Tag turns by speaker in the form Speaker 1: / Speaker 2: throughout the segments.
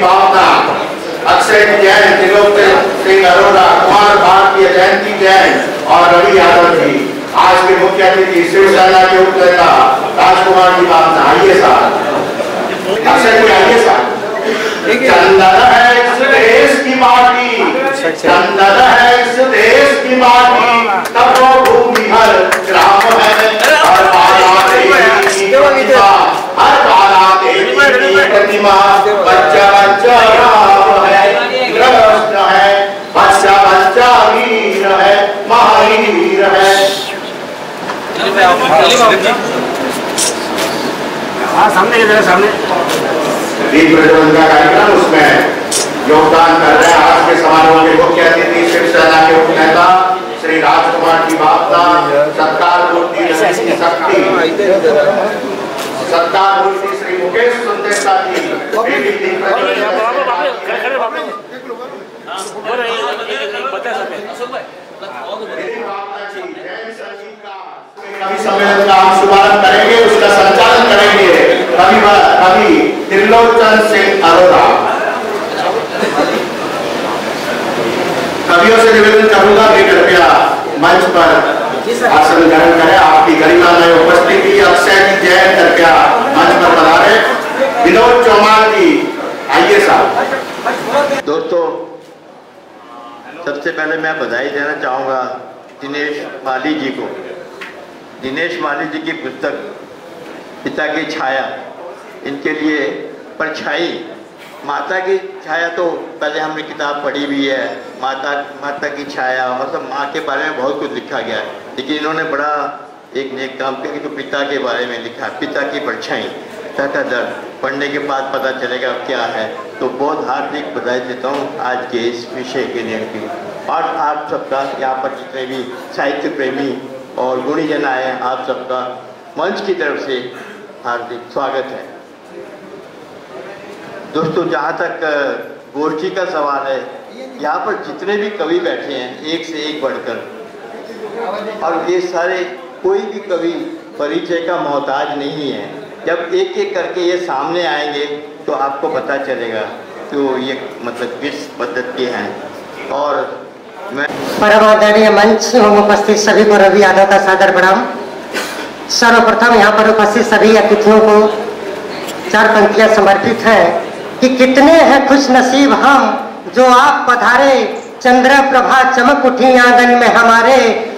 Speaker 1: भावना, अक्षय जैन, त्रिलोक सिंह अरोड़ा, कुमार भारतीय, जयंती जैन और रवि यादव जी। आज के मुख्य अतिथि शिवसेना के उपनेता राजकुमार की भावना। आइए साहब, अक्षय जी आइए साहब। चंदन है इस देश की माटी, चंदन है इस देश की माटी, तब वो भूमि हर ग्राम है, हर बाला देवी की प्रतिमा, हर बाला देवी की प्रतिमा, बच्चा बच्चा राम है, कृष्ण है, बच्चा बच्चा वीर है, महावीर है।
Speaker 2: हाँ सामने इधर सामने
Speaker 1: दीप प्रज्वलन का कार्यक्रम, उसमें योगदान कर रहे हैं आज के समारोह के मुख्य अतिथि शिवसेना के उपनेता श्री राजकुमार की भावना, सत्कार मूर्ति शक्ति, सत्कार मूर्ति श्री मुकेश सुंदेशा जी, दीप कवि सम्मेलन का हम शुभारंभ करेंगे, उसका संचालन करेंगे कवि त्रिलोचन सिंह अरोड़ा। कवियों से निवेदन करूंगा कि कृपया मंच पर आसन ग्रहण करें। आपकी गरिमा में उपस्थिति अक्षय जी जैन कृपया मंच पर पधारे। विनोद चौहान जी आइए साहब।
Speaker 3: दोस्तों, सबसे पहले मैं बधाई देना चाहूँगा दिनेश माली जी को। दिनेश माली जी की पुस्तक पिता की छाया, इनके लिए परछाई, माता की छाया तो पहले हमने किताब पढ़ी भी है, माता की छाया और सब माँ के बारे में बहुत कुछ लिखा गया है, लेकिन इन्होंने बड़ा एक नेक काम किया कि तो पिता के बारे में लिखा, पिता की परछाई, पिता का दर्द। पढ़ने के बाद पता चलेगा क्या है। तो बहुत हार्दिक बधाई देता हूँ आज के इस विषय के लिए। और आप सबका यहाँ पर जितने भी साहित्य प्रेमी और गुणीजन आए हैं, आप सबका मंच की तरफ से हार्दिक स्वागत है। दोस्तों, जहाँ तक गोष्ठी का सवाल है, यहाँ पर जितने भी कवि बैठे हैं एक से एक बढ़कर, और ये सारे कोई भी कवि परिचय का मोहताज नहीं है। जब एक एक करके ये सामने आएंगे तो आपको पता चलेगा तो ये मतलब किस पद्धति के हैं। और मैं
Speaker 4: परमादरणीय मंच में उपस्थित सभी को रवि यादव का सादर प्रणाम। सर्वप्रथम यहाँ पर उपस्थित सभी अतिथियों को 4 पंक्तियां समर्पित है कि कितने हैं खुश नसीब हम जो आप पधारे, चंद्र प्रभा चमक उठी आंगन में हमारे,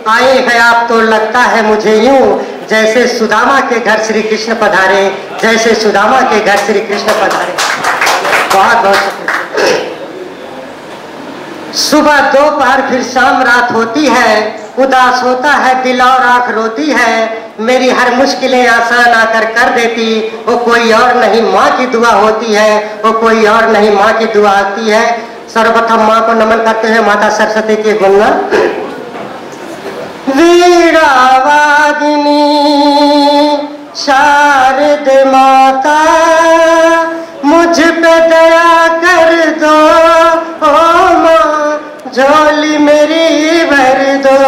Speaker 4: आए हैं आप तो लगता है मुझे यूं जैसे सुदामा के घर श्री कृष्ण पधारे, जैसे सुदामा के घर श्री कृष्ण पधारे। बहुत बहुत शुक्रिया। सुबह दोपहर फिर शाम रात होती है, उदास होता है दिल और आंख रोती है, मेरी हर मुश्किलें आसान आकर कर देती, वो कोई और नहीं माँ की दुआ होती है, वो कोई और नहीं माँ की दुआ आती है। सर्वप्रथम माँ को नमन करते हैं, माता सरस्वती के गुणगान। वीरावादिनी शारद माता, मुझ पे दया कर दो, ओ माँ झोली मेरी भर दो।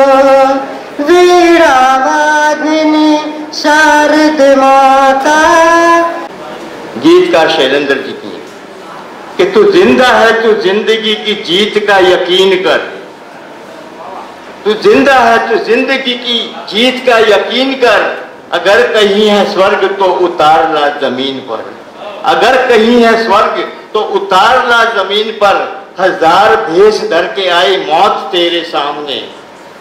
Speaker 4: वीरावादिनी शारद माता।
Speaker 3: गीतकार शैलेंद्र जी की कि तू जिंदा है, तू जिंदगी की जीत का यकीन कर, तू जिंदा है, तू जिंदगी की जीत का यकीन कर, अगर कहीं है स्वर्ग तो उतार ला जमीन पर, अगर कहीं है स्वर्ग तो उतार ला जमीन पर, हजार भेष धर के आई मौत तेरे सामने,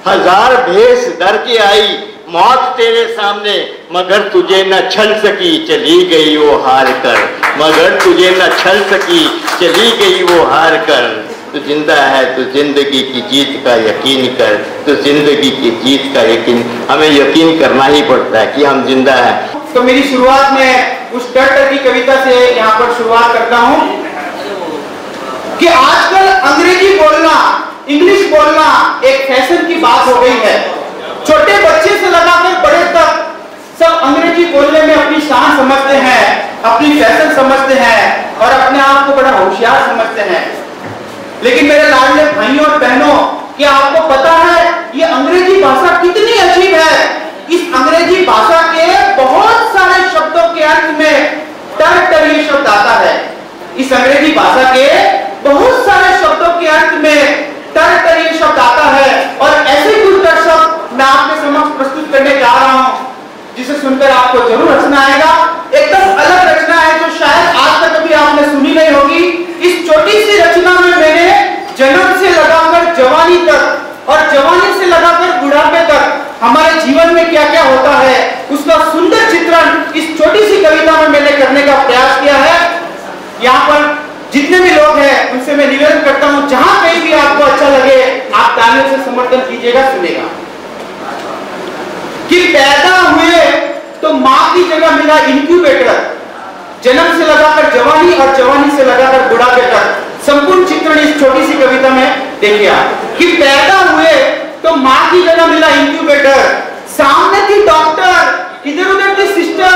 Speaker 3: हजार भेष धर के आई मौत तेरे सामने, मगर तुझे न छल सकी चली गई वो हार कर, मगर तुझे न छल सकी चली गई वो हार कर। तू जिंदा है, तू जिंदगी की जीत का यकीन कर, तू जिंदगी की जीत का यकीन। हमें यकीन करना ही पड़ता है कि हम जिंदा हैं।
Speaker 2: तो मेरी शुरुआत में उस टर्टर की कविता से यहाँ पर शुरुआत करता हूँ कि आजकल अंग्रेजी बोलना, इंग्लिश बोलना एक फैशन की बात हो गई है। छोटे बच्चे से लगाकर बड़े तक सब अंग्रेजी बोलने में अपनी शान समझते हैं, अपनी फैशन समझते हैं और अपने आप को बड़ा होशियार समझते हैं। लेकिन मेरे लाडले भाइयों और बहनों, क्या आपको पता है ये अंग्रेजी भाषा कितनी अजीब है? इस अंग्रेजी भाषा के बहुत सारे शब्दों के अंत में टर ये शब्द आता है। इस अंग्रेजी भाषा भाषा के बहुत सारे शब्दों के अंत में टर ये शब्द आता है और ऐसे कुछ टर शब्द मैं आपके समक्ष प्रस्तुत करने जा रहा हूं जिसे सुनकर आपको जरूर हंसना आएगा। एकदम अलग रचना है जो शायद आज तक कभी आपने सुनी नहीं होगी। इस छोटी सी रचना में मैंने जन्म से लगाकर जवानी तक और जवानी से लगाकर बुढ़ापे तक हमारे जीवन में क्या क्या होता है उसका सुंदर चित्रण इस छोटी सी कविता में मैंने करने का प्रयास किया है। यहाँ पर जितने भी लोग हैं उनसे मैं निवेदन करता हूं जहां कहीं भी आपको अच्छा लगे आप तालियों से समर्थन कीजिएगा, सुनेगा। कि पैदा हुए तो मां की जगह मिला इंक्यूबेटर, जन्म से लगाकर जवानी और जवानी से लगाकर बुढ़ापे तक संपूर्ण चित्रण इस छोटी सी कविता में देखिए आप। कि पैदा हुए तो मां की जगह मिला इंक्यूबेटर, सामने थी डॉक्टर, इधर उधर थी सिस्टर,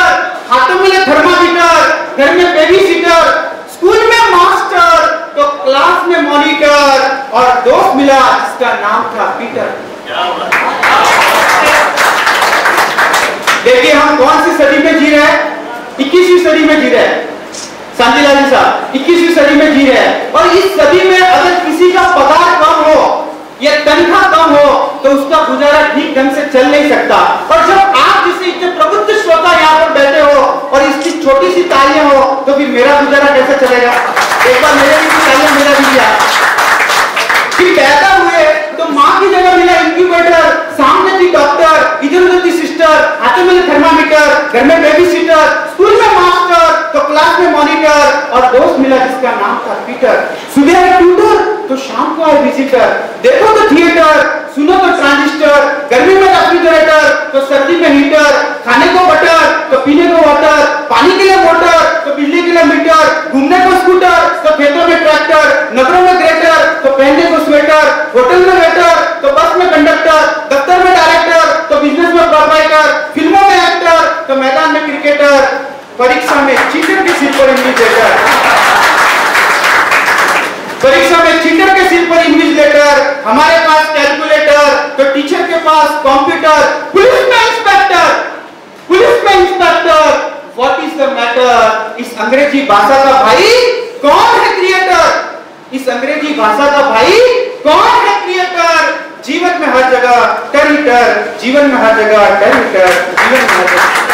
Speaker 2: हाथों में थर्मामीटर, घर में बेबी सीटर, स्कूल में मास्टर तो क्लास में मॉनिटर और दोस्त मिला जिसका नाम था पीटर। देखिए हम कौन सी सदी में जी रहे हैं? 21वीं सदी में जी रहे हैं शांतिलाल जी साहब, 21वीं सदी में जी रहे हैं। और इस सदी में अगर किसी का पगार कम हो या तनख्वाह कम हो तो उसका गुजारा ठीक ढंग से चल नहीं सकता। और जब आप जैसे इतने प्रबुद्ध श्रोता यहाँ पर बैठे हो और इसकी छोटी सी तालियां हो तो फिर मेरा गुजारा कैसे चलेगा? एक बार मेरे भी तालियां मेरा दीजिए। कि पैदा हुए तो मां की जगह मिला इंक्यूबेटर, सामने थी डॉक्टर, इधर उधर थी सिस्टर, हाथों में थर्मामीटर, घर में बेबी सीटर, स्कूल में मास्टर तो क्लास में मॉनिटर और दोस्त मिला जिसका नाम था पीटर। सुबह है ट्यूटर तो शाम को है विजिटर, देखो तो थिएटर, सुनो तो ट्रांजिस्टर, गर्मी में रेफ्रिजरेटर तो सर्दी में हीटर, खाने को बटर तो पीने को वाटर, पानी के लिए मोटर तो बिजली के लिए मीटर, घूमने को स्कूटर तो खेतों में ट्रैक्टर, नगरों में ग्रेटर तो पहनने को स्वेटर, होटल में वेटर तो बस में कंडक्टर, दफ्तर में डायरेक्टर तो बिजनेस में प्रोप्राइटर, फिल्मों में एक्टर तो मैदान में क्रिकेटर, परीक्षा में चीटर के सिर पर इन्विजिलेटर, परीक्षा में चीटर के सिर पर इन्विजिलेटर, हमारे पास कैलकुलेटर तो टीचर के पास कंप्यूटर, पुलिस में इंस्पेक्टर, पुलिस में inspector, what is the matter? इस अंग्रेजी भाषा का भाई कौन है क्रिएटर? इस अंग्रेजी भाषा का भाई कौन है क्रिएटर? जीवन में हर जगह टर ही टर, जीवन में हर जगह टर ही टर, जीवन में हर जगह।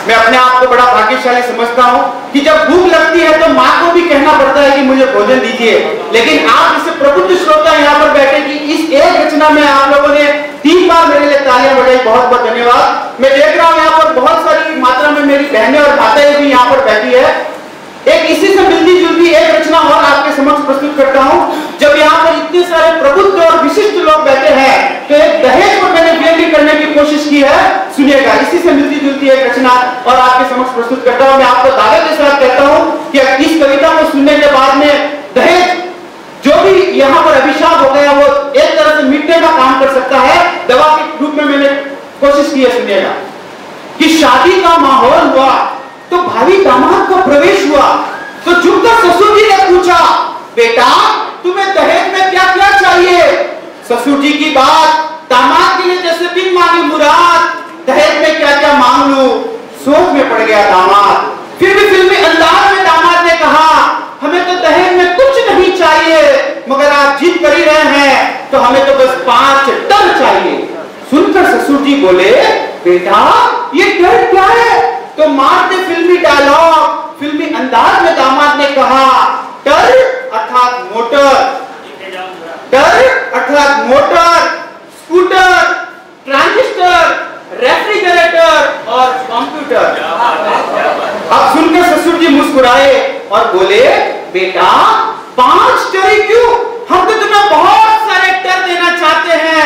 Speaker 2: मैं अपने आप को बड़ा भाग्यशाली समझता हूं कि जब भूख लगती है तो मां को भी कहना पड़ता है कि मुझे भोजन दीजिए, लेकिन आप जैसे प्रबुद्ध श्रोता यहाँ पर बैठे कि इस एक रचना में आप लोगों ने 3 बार मेरे लिए तालियां बजाई, बहुत बहुत धन्यवाद। मैं देख रहा हूं यहाँ पर बहुत सारी मात्रा में मेरी बहनें और माताएं भी यहाँ पर बैठी है। एक इसी से मिलती जुलती एक रचना और आपके समक्ष प्रस्तुत करता हूं। जब यहाँ पर इतने सारे प्रबुद्ध और विशिष्ट लोग बैठे हैं तो एक दहेज को मैंने बेली करने की कोशिश की है, सुनिएगा। इसी से मिलती जुलती एक रचना और आपके समक्ष प्रस्तुत करता हूं। मैं आपको दावे के साथ कहता हूं कि इस कविता को सुनने के बाद में दहेज जो भी यहाँ पर अभिशाप हो गया वो एक तरह से मिटने का काम कर सकता है, दवा के रूप में मैंने कोशिश की है। सुनिएगा कि शादी का माहौल हुआ तो भावी दामाद का प्रवेश हुआ तो झुककर ससुर जी ने पूछा, बेटा तुम्हें दहेज में क्या क्या चाहिए? ससुर जी की बात, दामाद के लिए जैसे बिन मांगी मुराद, दहेज में क्या क्या मांग लूं? सोच में पड़ गया दामाद। फिर भी फिल्मी अंदाज में दामाद ने कहा, हमें तो दहेज में कुछ नहीं चाहिए, मगर आप जिद कर ही रहे हैं तो हमें तो बस 5 टन चाहिए। सुनकर ससुर जी बोले, बेटा ये टन क्या है? तो मारते फिल्मी डायलॉग, फिल्मी अंदाज में दामाद ने कहा, टर अर्थात मोटर, टर अर्थात मोटर, स्कूटर, ट्रांजिस्टर, रेफ्रिजरेटर और कंप्यूटर। अब सुनकर ससुर जी मुस्कुराए और बोले, बेटा 5 टर क्यों? हम तो तुम्हें बहुत सारे टर देना चाहते हैं।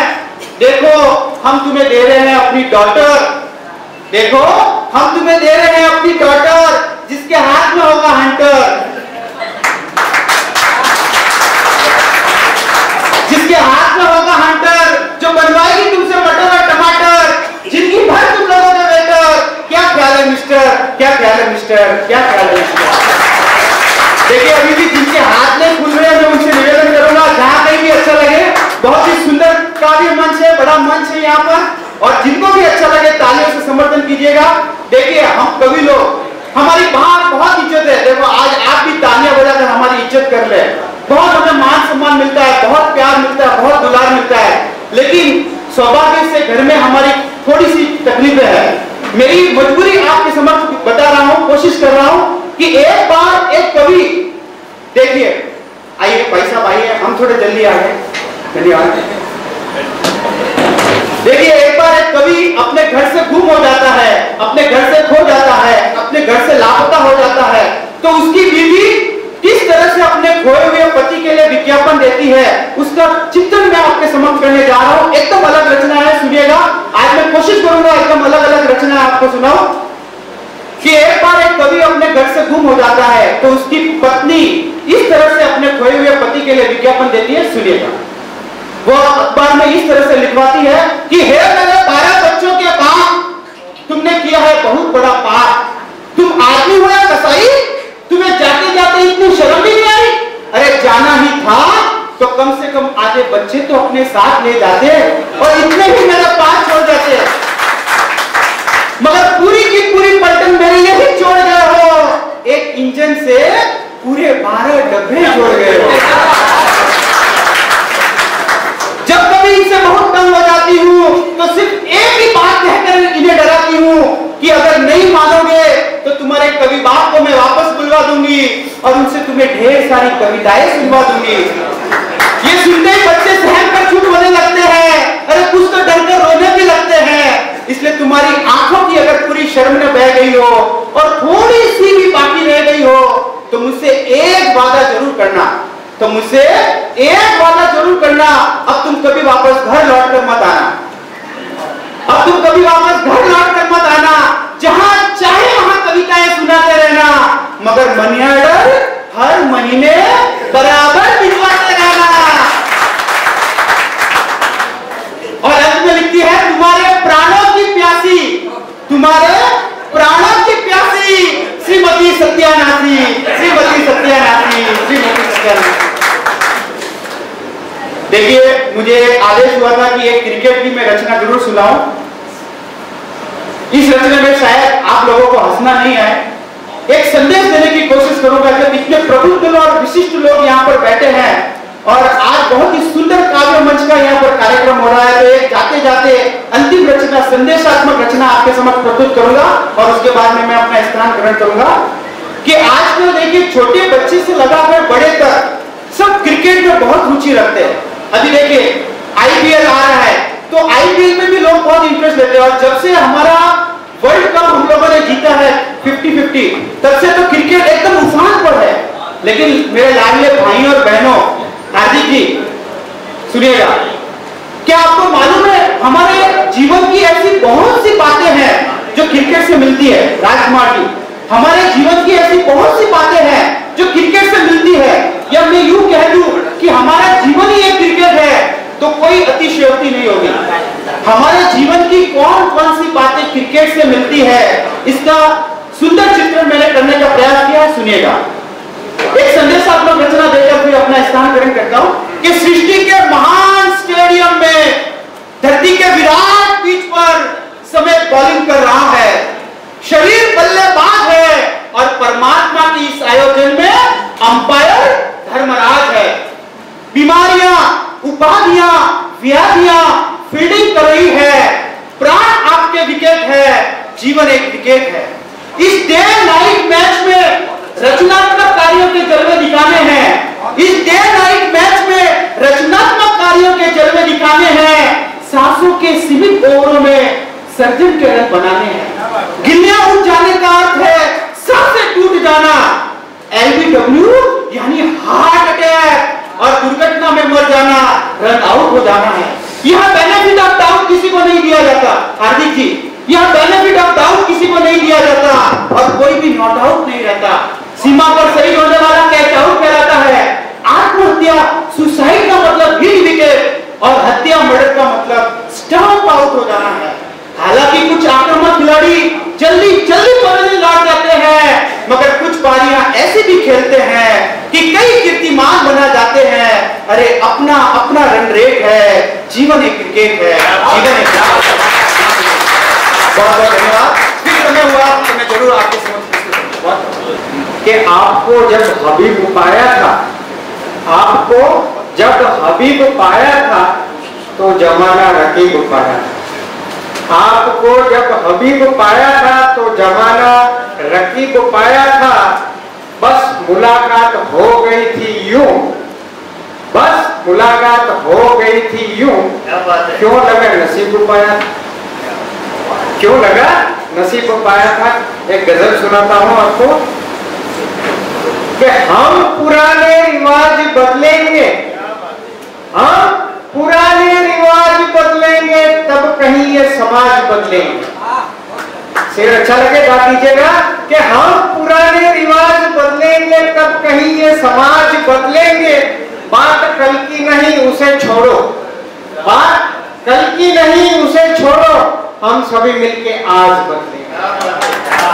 Speaker 2: देखो हम तुम्हें दे रहे हैं अपनी डॉटर, देखो हम तुम्हें दे रहे हैं अपनी डॉटर जिसके हाथ में होगा हंटर, जिसके हाथ में होगा हंटर, जो बनवाएगी तुमसे मटर और टमाटर, जिंदगी भर तुम लोगों के वेटर। क्या ख्याल है मिस्टर? क्या ख्याल है मिस्टर? क्या ख्याल है मिस्टर? देखिए अभी भी जिनके हाथ नहीं खुल रहे हैं मैं उनसे निवेदन करूंगा जहां कहीं भी अच्छा लगे, बहुत ही सुंदर काव्य मंच है, बड़ा मंच है यहाँ पर, और जिनको भी अच्छा लगे तालियों से समर्थन कीजिएगा। देखिए हम कवि लोग, हमारी बाहर बहुत इज्जत है। देखो आज कि एक बार एक कवि, देखिए आइए भाई साहब आइए, हम थोड़े जल्दी आ गए, धन्यवाद। देखिए एक बार एक कवि अपने घर से गुम हो जाता है, अपने घर से खो जाता है, अपने घर से लापता हो जाता है, तो उसकी बीवी किस तरह से अपने खोए हुए पति के लिए विज्ञापन देती है, उसका चित्रण मैं आपके समक्ष करने जा रहा हूं। एकदम अलग रचना है, सुनिएगा। आज मैं कोशिश करूंगा एकदम अलग अलग रचना आपको सुनाऊं। कि एक बार एक कवि अपने घर से गुम हो जाता है, तो उसकी पत्नी इस तरह से अपने खोए हुए पति के लिए विज्ञापन देती है, सुनिएगा। वो अखबार में इस तरह से लिखवाती है कि हे मेरे 12 बच्चों के बाप, तुमने किया है बहुत बड़ा पाप। तुम आदमी हो या कसाई, तुम्हें जाते जाते इतनी शर्म भी नहीं आई? अरे जाना ही था तो कम से कम आधे बच्चे तो अपने साथ ले जाते और इतने ही मेरे पास छोड़ जाते, मगर पूरी की पूरी पलटन मेरे लिए ही छोड़ गए हो। एक इंजन से पूरे 12 डब्बे छोड़ गए हो। जब कभी इनसे बहुत तंग हो जाती हूँ तो सिर्फ एक ही बात कहकर इन्हें डराती हूँ कि अगर नहीं मानोगे तो तुम्हारे कवि बाप को मैं वापस बुलवा दूंगी और उनसे तुम्हें ढेर सारी कविताएं सुनवा दूंगी। ये सुनते ही बच्चे सहम कर चुप होने लगते हैं, अरे कुछ तो डर कर रोने भी लगते हैं। इसलिए तुम्हारी आंखों की अगर पूरी शर्म न बह गई हो और थोड़ी सी भी बाकी रह गई हो तो मुझसे एक वादा जरूर करना, तो मुझसे एक वादा जरूर करना, अब तुम कभी वापस घर लौट कर मत आना, अब तुम कभी वापस घर लौट कर मत आना, जहां चाहे वहां कविताएं सुनाते रहना, मगर मनी ऑर्डर हर महीने बराबर भिजवाते रहना। और अंत में लिखती है, तुम्हारे प्राणों की प्यासी, तुम्हारे प्राणों की प्यासी श्रीमती सत्यानाथी, श्रीमती सत्यानाथी, श्रीमती सत्यानाथी। देखिए मुझे आदेश हुआ था कि एक क्रिकेट की मैं रचना जरूर सुनाऊं। इस रचना में शायद आप लोगों को हंसना नहीं आए, एक संदेश देने की कोशिश करूंगा। जब इतने प्रबुद्ध और विशिष्ट लोग यहाँ पर बैठे हैं और आज बहुत ही सुंदर काव्य मंच का यहाँ पर कार्यक्रम हो रहा है, तो एक जाते जाते अंतिम रचना, संदेशात्मक रचना आपके समक्ष प्रस्तुत करूंगा और उसके बाद में मैं अपना स्थान ग्रहण करूंगा। कि आजकल देखिए छोटे बच्चे से लगाकर बड़े तक सब क्रिकेट में बहुत रुचि रखते हैं। अभी देखिए आईपीएल आ रहा है तो आईपीएल में भी लोग बहुत इंटरेस्ट लेते हैं, और जब से हमारा वर्ल्ड कप हम लोगों ने जीता है 50-50, तब से तो क्रिकेट एकदम उफान पर है। लेकिन मेरे लाडले भाई और बहनों, हार्दिक जी सुनिएगा, क्या आपको मालूम है हमारे जीवन की ऐसी बहुत सी बातें हैं जो क्रिकेट से मिलती है। राजकुमार जी, हमारे जीवन की ऐसी बहुत सी बातें हैं जो क्रिकेट से मिलती है, या मैं यूं कह दूं कि हमारा जीवन ही एक क्रिकेट है तो कोई अतिशयोक्ति नहीं होगी। हमारे जीवन की कौन कौन सी बातें क्रिकेट से मिलती है, इसका सुंदर चित्रण मैंने करने का प्रयास किया है, सुनिएगा। एक संदेशात्मक रचना देकर फिर अपना स्थान ग्रहण करता हूं कि सृष्टि के महान स्टेडियम में धरती के विराट पिच पर समय बॉलिंग कर रहा है, शरीर बल्लेबाज है और परमात्मा की इस आयोजन में अंपायर धर्मराज है। बीमारियां, उपाधियां, व्याधियां फील्डिंग कर रही है, प्राण आपके विकेट है, जीवन एक विकेट है। इस डे नाइट मैच में रचनात्मक कार्यों के जलवे दिखाने हैं, इस डे नाइट मैच में रचनात्मक कार्यों के जलवे दिखाने हैं, सांसों के सीमित ओवरों में सर्जन के रन बनाने हैं। गिल्लियां उठ जाने का अर्थ है सांसें टूट जाना, एलबीडब्ल्यू यानी हार्ट अटैक और दुर्घटना में मर जाना, रन आउट हो जाना है। यह बेनिफिट ऑफ डाउट किसी को नहीं दिया जाता, हार्दिक जी, यह बेनिफिट ऑफ डाउट किसी को नहीं दिया जाता और कोई भी नॉट आउट नहीं रहता। सीमा पर शहीद होने वाला कैच आउट कहलाता है। आत्महत्या, सुसाइड का मतलब हिट विकेट और हत्या, मर्डर का मतलब स्टंप आउट हो जाना है। हालांकि कुछ आक्रामक खिलाड़ी जल्दी जल्दी पकड़ने लौट जाते हैं, मगर कुछ पारियां ऐसे भी खेलते हैं कि कई कीर्तिमान बना जाते हैं। अरे अपना अपना रन रेट है, जीवन एक क्रिकेट है, जीवन एक। बहुत बहुत धन्यवाद। फिर समय हुआ तो मैं जरूर आपके समक्ष कि आपको जब हबीब पाया था, आपको जब हबीब पाया था तो जमाना रकीब पाया था। आपको जब हबीब पाया था तो जमाना रकीब पाया था।
Speaker 5: मुलाकात हो गई थी यूं, बस मुलाकात हो गई थी यूं, क्यों लगा नसीब पाया, क्यों लगा नसीब पाया था। एक गजल सुनाता हूं आपको कि हम पुराने रिवाज बदलेंगे, हम पुराने रिवाज बदलेंगे तब कहीं ये समाज बदलेंगे। शेर अच्छा लगे गा दीजिएगा कि हम पुराने रिवाज बदलेंगे तब कहीं ये समाज बदलेंगे। बात कल की नहीं उसे छोड़ो, बात कल की नहीं उसे छोड़ो, हम सभी मिलके आज बदलेंगे।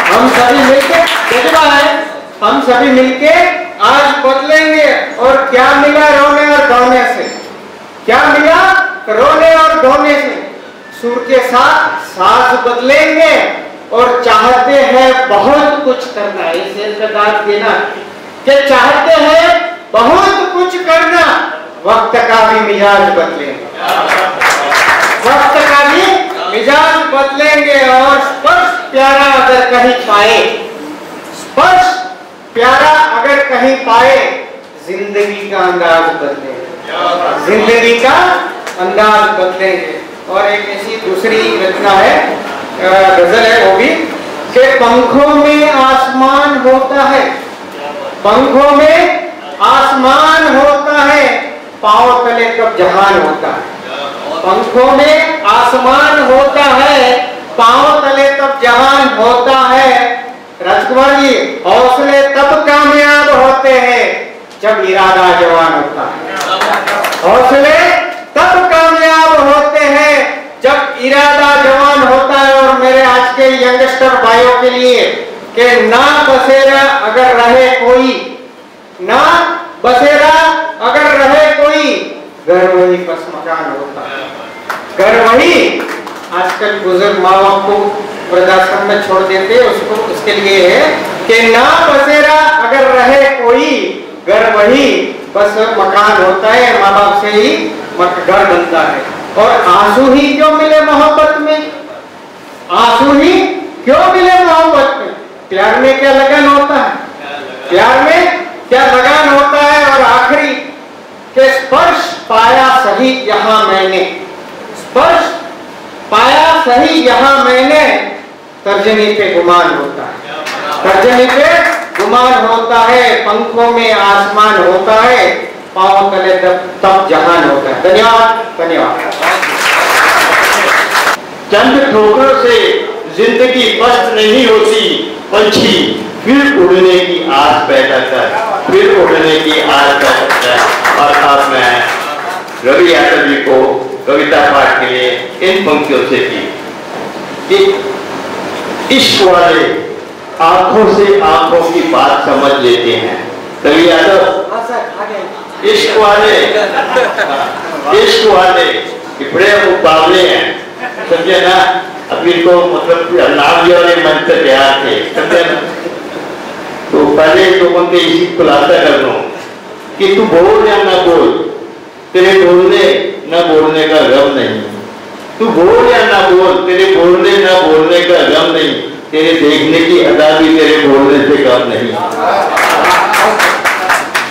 Speaker 5: हम सभी मिलके, जज्बा है, हम सभी मिलके आज बदलेंगे। और क्या मिला रोने और गाने से, क्या मिला रोने और गाने से, सुर के साथ साज बदलेंगे और चाहते हैं बहुत कुछ करना। इस शेर का दाद देना कि चाहते हैं बहुत कुछ करना, वक्त का भी मिजाज बदलेंगे, वक्त का भी मिजाज बदलेंगे। और स्पर्श प्यारा अगर कहीं पाए, स्पर्श प्यारा अगर कहीं पाए, जिंदगी का अंदाज बदलेंगे, जिंदगी का अंदाज बदलेंगे। और एक ऐसी दूसरी रचना है, गजल है वो भी, कि पंखों में आसमान होता है, पंखों में आसमान होता है, पांव तले कब जहान होता है। पंखों में आसमान होता है, पांव तले तब जहान होता है। राजकुमार जी, हौसले तब कामयाब होते हैं जब इरादा जवान होता है, हौसले तब कामयाब होते हैं जब इरादा जवान होता है। और मेरे आज के यंगस्टर भाइयों के लिए कि ना बसेरा अगर रहे कोई, ना बसेरा अगर रहे कोई, घर वही बस मकान होता है, घर वही। आजकल बुजुर्ग माँ बाप को वृद्धाश्रम में छोड़ देते, उसको उसके लिए है कि ना बसेरा अगर रहे कोई, घर वही बस मकान होता है, माँ बाप से ही घर बनता है। और आंसू ही क्यों मिले मोहब्बत में, आंसू ही क्यों मिले मोहब्बत में, प्यार में क्या लगन होता है, प्यार में क्या लगन होता है। और आखिरी के स्पर्श पाया सही यहाँ मैंने, स्पर्श पाया सही यहाँ मैंने, तर्जनी पे गुमान होता है, तर्जनी पे गुमान होता है। पंखों में आसमान होता है, पांव तले तब जहान होता है। धन्यवाद, धन्यवाद।
Speaker 3: चंद ठोकरों से जिंदगी पस्त नहीं होती, पंछी फिर उड़ने की आस पैदा कर, फिर उड़ने की आस पैदा कर। और अब मैं रवि यादव जी को कविता पाठ के लिए इन पंक्तियों से की कि इश्क वाले आंखों से आंखों की बात समझ लेते हैं। रवि यादव, इश्क वाले, इश्क वाले बड़े मुकाबले हैं, समझे ना। अभी तो मतलब नाम वाले मंच से तैयार थे, समझे ना। तो पहले तो उनके इसी खुलासा कर दूं कि तू बोल या ना बोल, तेरे बोलने न बोलने का गम नहीं, तू बोल या ना बोल, तेरे बोलने न बोलने का गम नहीं, तेरे देखने की अदा भी तेरे बोलने से कम नहीं।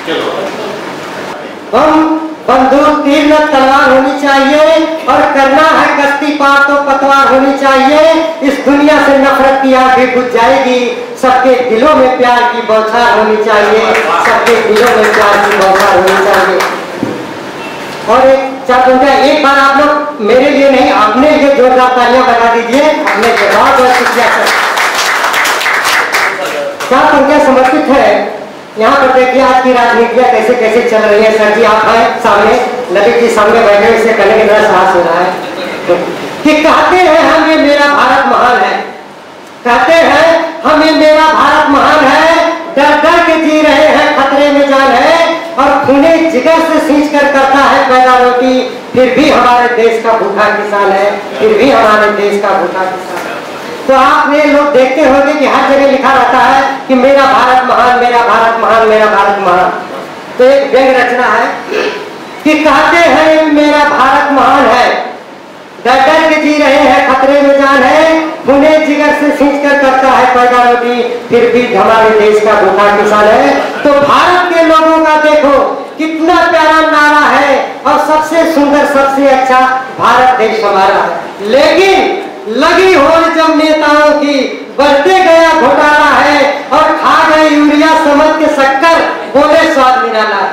Speaker 3: चलो,
Speaker 4: हम बंदूक तीर न तलवार होनी चाहिए, और करना है कश्ती पार तो पतवार होनी चाहिए। इस दुनिया से नफरत की आग भी बुझ जाएगी, सबके दिलों में प्यार की बौछार होनी चाहिए, सबके दिलों में प्यार की बौछार होनी चाहिए। और एक बार आप लोग मेरे लिए नहीं, अपने लिए जोरदार तालियां बजा दीजिए। अपने बहुत बहुत शुक्रिया सर। चार पंक्तियां समर्पित है। यहाँ पर देखिए आज की राजनीतियां कैसे कैसे चल रही है। सर जी आप हैं सामने, ललित जी सामने बैठे हुए, इसे करने की तरह साहस हो रहा है कि कहते हैं हम ये मेरा भारत महान है, कहते हैं हम ये मेरा भारत महान है, डर डर के जी रहे हैं, खतरे में जान है, और खूने जिगर से सींच कर करता है पैदा रोटी, फिर भी हमारे देश का भूखा किसान है, फिर भी हमारे देश का भूखा किसान है। तो आप ये लोग देखते होंगे कि हर जगह लिखा रहता है कि मेरा भारत महान, मेरा भारत महान, मेरा भारत महान। तो एक व्यंग रचना है कि कहते हैं मेरा भारत महान है, डर डर के जी रहे हैं, खतरे में जान है, खूने जिगर से सींचकर करता है पैदा रोटी, फिर भी हमारे देश का भूखा किसान है। तो भारत के लोगों का देखो कितना प्यारा नारा है और सबसे सुंदर सबसे अच्छा भारत देश हमारा है। लेकिन लगी होड़ जब नेताओं की, बढ़ते गया घोटाला है और खा गए यूरिया समझ के शक्कर, बोले स्वाद निराला है।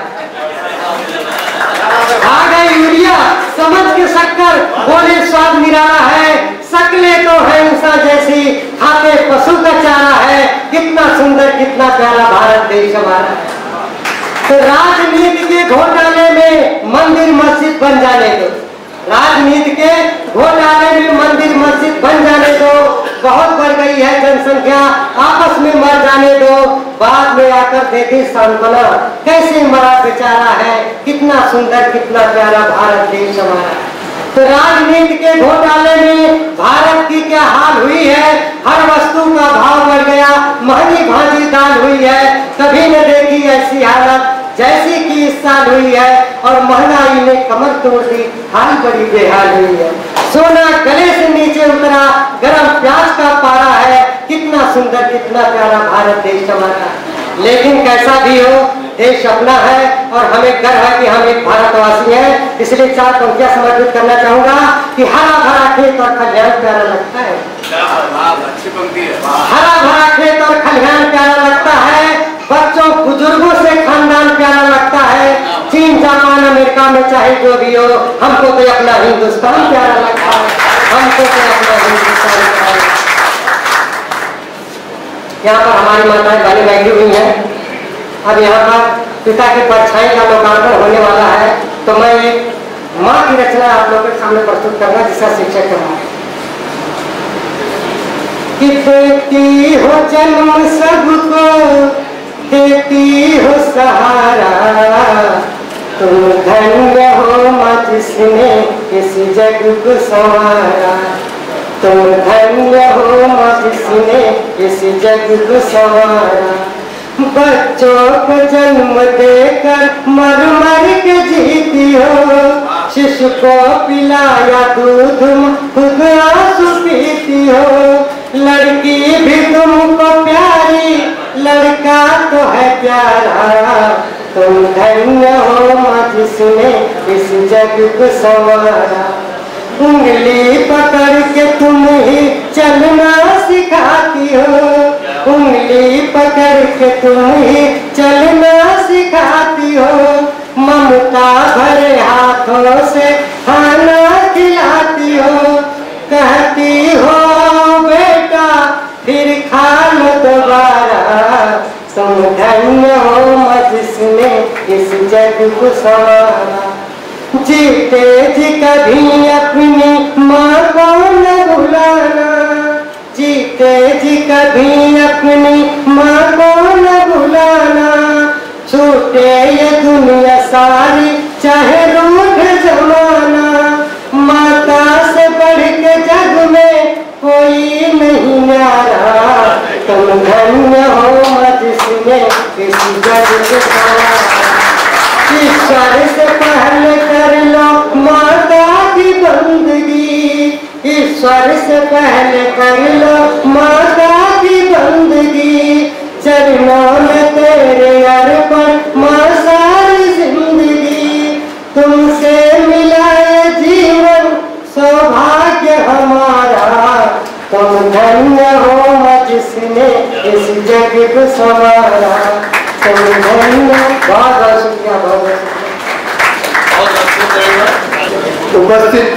Speaker 4: खा गए यूरिया समझ के शक्कर, बोले स्वाद निराला है। शक्ले तो है उषा जैसी, खाते पशु का चारा है। कितना सुंदर कितना प्यारा भारत देश हमारा है। तो राजनीति के घोटाले में मंदिर मस्जिद बन जाने दो, राजनीति के घोटाले में मंदिर मस्जिद बन जाने दो। बहुत बढ़ गई है जनसंख्या, आपस में मर जाने दो, बाद में आकर देती सांत्वना, कैसे मरा बेचारा है। कितना सुंदर कितना प्यारा भारत देश हमारा है। तो राजनीति के घोटाले में भारत की क्या हाल हुई है। हर वस्तु का भाव बढ़ गया, महंगी भाजी दाल हुई है। कभी न देखी ऐसी हालत जैसी कि इस साल हुई है, और महंगाई ने कमर तोड़ दी, हाल बड़ी बेहाल हुई है। सोना गले से नीचे उतरा, गरम प्याज का पारा है। कितना सुंदर कितना प्यारा भारत देश हमारा है। लेकिन कैसा भी हो, देश अपना है और हमें गर्व है कि हम एक भारतवासी हैं। इसलिए 4 पंक्तियां समर्पित करना चाहूंगा कि हरा भरा खेत और खलिहान प्यारा लगता है। हरा भरा खेत और खलिहान प्यारा लगता है, बच्चों बुजुर्गों से खानदान प्यारा लगता है। चीन जापान अमेरिका में चाहे जो भी हो, हमको तो अपना हिंदुस्तान प्यारा लगता है। हमको तो अपना हिंदुस्तान प्यारा लगता है। यहाँ पर हमारी माताएं बहनें बैठी हुई हैं। अब यहाँ पर पिता की परछाई का लोकार्पण होने वाला है, तो मैं एक माँ की रचना आप लोगों के सामने प्रस्तुत करना, जिसका शिक्षक करना कि देती हो जन्म सबको, देती हो सहारा, तुम धन्य हो माँ जिसने इस जग को संवारा। तुम धन्य हो माँ जिसने इस जग को संवारा। बच्चों को जन्म देकर मर मर के जीती हो, शिशु को पिलाया दूध खुद आंसू पीती हो। लड़की भी तुमको प्यारी, लड़का तो है प्यारा। तुम धन्य हो माँ जिसने इस जग को संवारा। उंगली पकड़ के तुम ही चलना सिखाती हो, उंगली पकड़ के तुम ही चलना सिखाती हो। ममता भरे हाथों से खाना खिलाती हो, कहती हो बेटा फिर खा लो दोबारा। तुम धन्य हो माँ जिसने इस जग को संवारा। जीते जी कभी अपनी माँ को न भुलाना, जीते जी कभी अपनी माँ को न भुलाना। छूटे ये दुनिया सारी चाहे रूठ जमाना, माता से बढ़ के जग में कोई नहीं न्यारा। तुम धन्य हो माँ जिसने इस जग को संवारा। ईश्वर से पहले कर लो माता की बंदगी, ईश्वर से पहले कर लो माता की बंदगी। चरणों में तेरे अर्पण माँ सारी जिंदगी। तुमसे मिला ये जीवन सौभाग्य हमारा। तुम धन्य हो माँ जिसने इस जग को संवारा।
Speaker 6: उपस्थित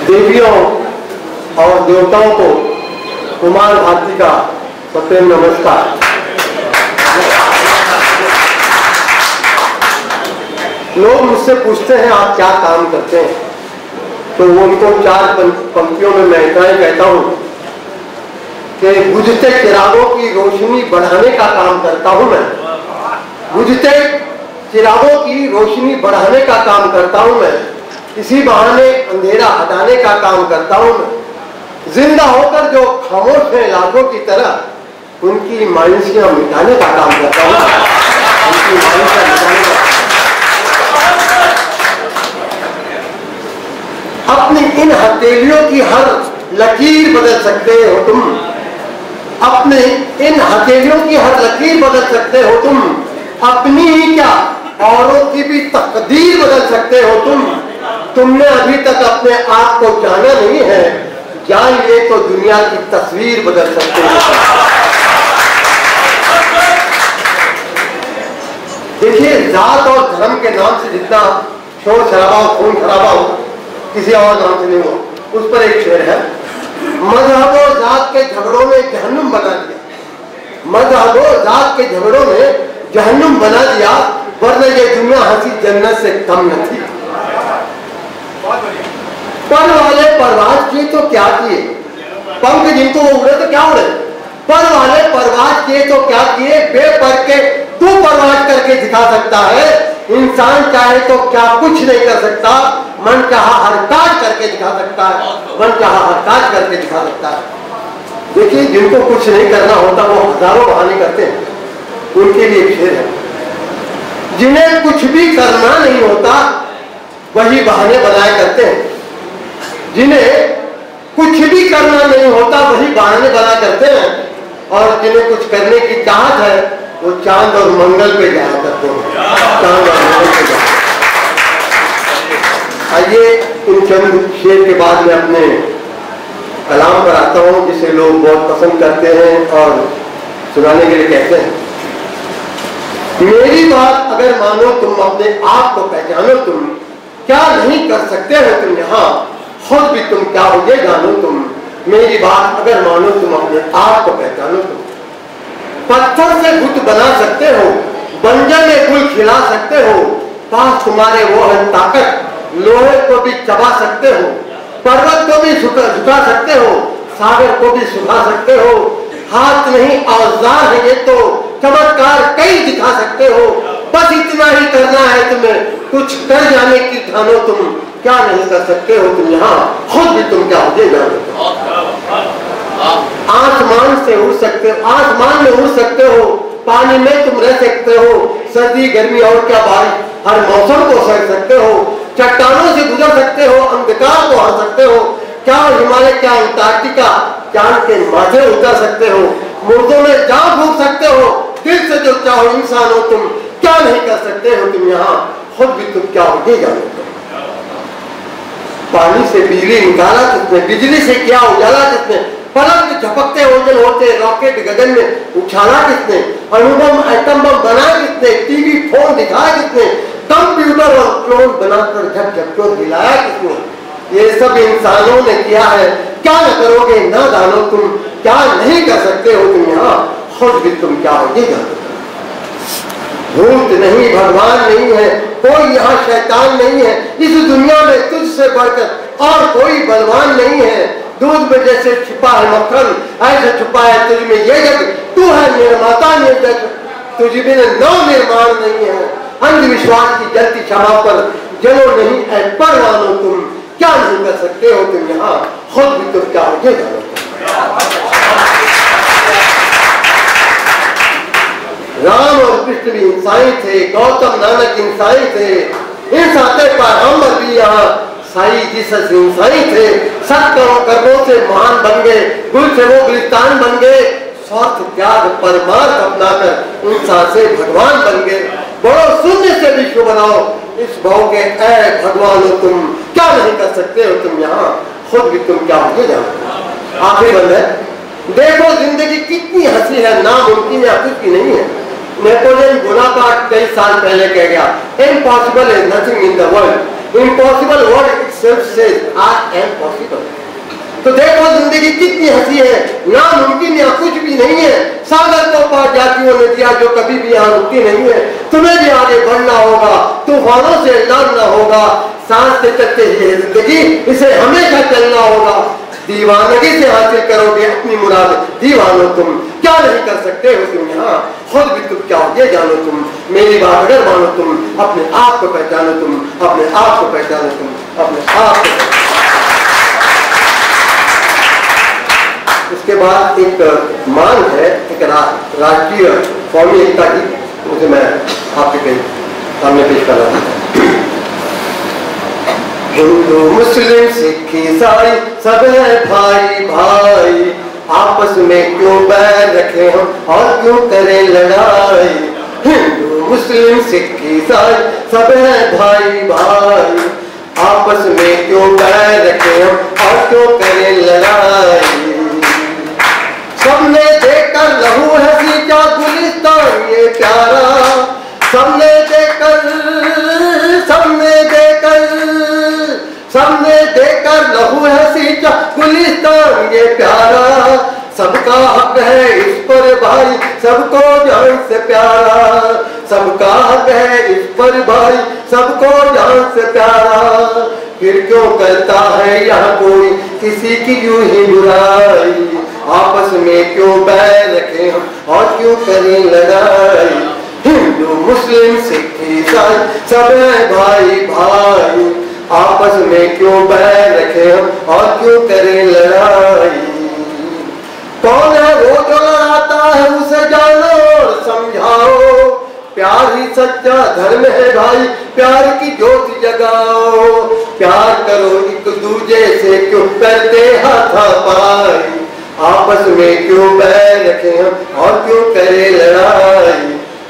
Speaker 6: देवियों और देवताओं को कुमार भारती का सप्रेम नमस्कार। लोग मुझसे पूछते हैं आप क्या काम करते हैं, तो उनको 4 पंक्तियों में मैं इतना ही कहता हूँ कि बुझते चिरागों की रोशनी बढ़ाने का काम करता हूं मैं। बुझते चिरागों की रोशनी बढ़ाने का काम करता हूं मैं। इसी बहाने अंधेरा हटाने का काम करता हूं मैं। जिंदा होकर जो खामोश है लाखों की तरह, उनकी मायूसियां मिटाने का काम करता हूं। उनकी मायूसियां मिटाने का अपनी इन हथेलियों की हर लकीर बदल सकते हो तुम, अपने इन हथेलियों की हर लकीर बदल सकते हो तुम, अपनी ही क्या औरों की भी तकदीर बदल सकते हो तुम। तुमने अभी तक अपने आप को जाना नहीं है, जान ले तो दुनिया की तस्वीर बदल सकते हो। देखिए, जात और धर्म के नाम से जितना शोर शराबा हो, खून खराबा हो, किसी और नाम से नहीं हुआ। उस पर एक शेर है, मजहब और जात के झगड़ों में जहन्नुम बना दिया, मजहब और जात के झगड़ों में जहन्नुम बना दिया, वरना ये दुनिया हंसी जन्नत से कम न थी। पर वाले परवाज किए तो क्या किए, पंख जिनको वो उड़े तो क्या उड़े, पर वाले परवाज किए तो क्या किए, बेपर के तू परवाज करके दिखा सकता है। इंसान चाहे तो क्या कुछ नहीं कर सकता, मन चाहा हर काज करके दिखा सकता है, मन चाहा हर काज करके दिखा सकता है। देखिए, जिनको कुछ नहीं करना होता वो हजारों बहाने करते हैं, उनके लिए शेर है। जिन्हें कुछ भी करना नहीं होता वही बहाने बनाया करते हैं, जिन्हें कुछ भी करना नहीं होता वही बहाने बना करते हैं, और जिन्हें कुछ करने की चाहत है वो चांद और मंगल पे जाया करते हैं, चांद और मंगल पे जाया। आइए इन चंद शेर के बाद मैं अपने कलाम पर आता हूँ, जिसे लोग बहुत पसंद करते हैं और सुनाने के लिए कहते हैं। मेरी बात अगर मानो तुम, अपने आप को पहचानो तुम, क्या नहीं कर सकते हो तुम यहाँ, खुद भी तुम क्या हो ये जानो तुम। मेरी बात अगर मानो तुम, अपने आप को पहचानो तुम। पत्थर से बुत बना सकते हो, बंजर में फूल खिला सकते हो, पास तुम्हारे वो है ताकत, लोहे को भी चबा सकते हो, पर्वत को भी झुका सकते हो, सागर को भी सुखा सकते हो। हाथ नहीं औजार है ये तो, चमत्कार कई दिखा सकते हो। बस इतना ही करना है तुम्हें, कुछ कर जाने की ठानो तुम, क्या नहीं कर सकते हो तुम यहाँ, खुद भी तुम क्या हो ये जानो। आसमान से उड़ सकते हो, आसमान में उड़ सकते हो, पानी में तुम रह सकते हो, सर्दी गर्मी और क्या बारिश हर मौसम को सह सकते हो। चट्टानों से गुजर सकते हो, अंधकार को हर सकते हो, क्या हिमालय क्या अंटार्कटिका चांद के माथे उतर सकते हो। मुर्दों में जान फूंक सकते हो, दिल से जो चाहो इंसान हो तुम, क्या नहीं कर सकते हो तुम यहाँ, खुद भी तुम क्या हो ये जानो तुम। पानी से बिजली निकाला किसने, बिजली से क्या उजाला किसने, पलक में झपकते ओझल होते रॉकेट गगन में उछाला किसने, अणुबम एटम बम बना किसने, टीवी फोन दिखाया किसने, कंप्यूटर और क्लोन बनाकर झकझक दिलाया किसने। ये सब इंसानों ने किया है, क्या न करोगे ना जानो तुम, क्या नहीं कर सकते हो तुम यहाँ, खुद भी तुम क्या हो ये जानो। भूत नहीं भगवान नहीं है, कोई यहाँ शैतान नहीं है, इस दुनिया में तुझसे बढ़कर और कोई बलवान नहीं है। दूध में जैसे छुपा है मक्खन, ऐसे छुपा है तुझ में ये जग, तू है निर्माता निर्जग, तुझ में नव निर्माण नहीं है। अंधविश्वास की जलती क्षमा पर जलो नहीं ऐ पर मानो तुम, क्या नहीं कर सकते हो तुम यहाँ, खुद भी तुम क्या हो ये जानो। राम और कृष्ण भी इंसानी थे, गौतम नानक इंसानी थे, इन साते पैगंबर भी यहाँ साई जीसस इंसानी थे। सत कर्मों से महान बन गए, गुल से वो गुलिस्तान बन गए, स्वार्थ त्याग परमार्थ अपनाकर इंसान से भगवान बन गए। बड़ो शून्य से विश्व बनाओ, इस भाव के ऐ भगवान हो तुम, क्या नहीं कर सकते हो तुम यहाँ, खुद भी तुम क्या हो ये जानो। आखिरी बंद है, देखो जिंदगी कितनी हंसी है, नामुमकिन या कुछ भी नहीं है। नेपोलियन बोनापार्ट कई साल पहले कह गया, impossible is nothing in the world, impossible word itself says I am possible. तो देखो जिंदगी कितनी हंसी है, नामुमकिन या कुछ भी नहीं है। सागर को पार जाती वो नदियां जो कभी भी यहाँ रुकती नहीं है। तुम्हें भी आगे बढ़ना होगा, तूफानों से लड़ना होगा, सांस से चलते ही जिंदगी इसे हमेशा चलना होगा। दीवानगी से हासिल करोगे अपनी मुराद, दीवानो तुम, क्या नहीं कर सकते हो तुम यहाँ, खुद भी तुम क्या हो ये जानो तुम। मेरी बात अगर मानो तुम, अपने आप को पहचानो तुम, अपने आप को पहचानो तुम, अपने आप को। इसके बाद एक मांग है, एक राष्ट्रीय कौमी एकता की, उसे मैं आपके सामने पेश कर रहा हूँ। हिंदू मुस्लिम सिख ईसाई सब है भाई भाई, आपस में क्यों बैर रखे हम और क्यों करें लड़ाई। हिंदू मुस्लिम सिख ईसाई सब है भाई भाई, आपस में क्यों बैर रखे हम और क्यों करें लड़ाई। सबने देखकर लहू है सींचा गुलिस्तान ये प्यारा, सबने देखकर लहू है सींचा गुलिस्तान ये प्यारा। सबका हक है इस पर भाई सबको जान से प्यारा, सबका हक है इस पर भाई सबको जान से प्यारा। फिर क्यों करता है यहाँ कोई किसी की यूं ही बुराई, आपस में क्यों बैर रखे हम और क्यों करें लड़ाई। हिंदू मुस्लिम सिख ईसाई सब है भाई भाई, आपस में क्यों बैर रखे हम और क्यों करें लड़ाई। कौन है वो जो लड़ाता है उसे जानो और समझाओ, प्यार ही सच्चा धर्म है भाई प्यार की ज्योति जगाओ। प्यार करो एक दूजे से क्यों करते हाथापाई, आपस में क्यों बैर रखे हम और क्यों करें लड़ाई।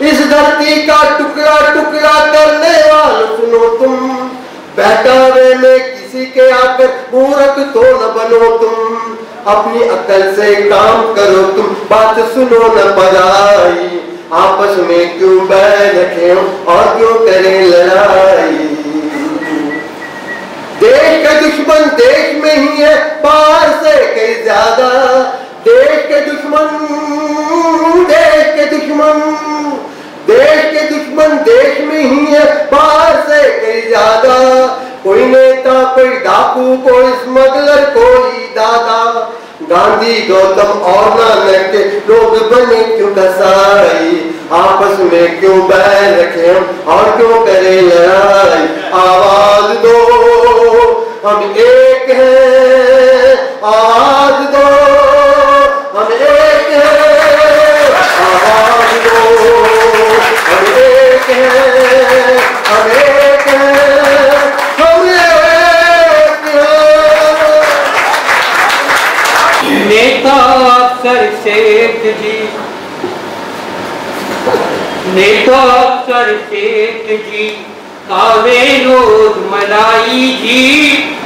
Speaker 6: इस धरती का टुकड़ा टुकड़ा करने वालों सुनो तुम, बहकावे में किसी के आकर मूर्ख तो न बनो तुम। अपनी अकल से काम करो तुम बात सुनो न पराई, आपस में क्यों बैर रखे और क्यों करें लड़ाई। देश के दुश्मन देश में ही है बाहर से कई ज्यादा, देश के दुश्मन देश में ही है बाहर से कई ज्यादा। कोई नेता कोई डाकू कोई स्मगलर कोई दादा, गांधी गौतम और नानक के लोग बने क्यों कसाई, आपस में क्यों बैर रखे हम और क्यों करें लड़ाई। आवाज दो हम एक हैं, आवाज दो हम एक हैं, आवाज दो हम एक हैं, हम एक हैं, हम एक हैं।
Speaker 7: नेता अफसर सेठ जी, नेता अफसर सेठ जी, कावे रोज मलाई जी।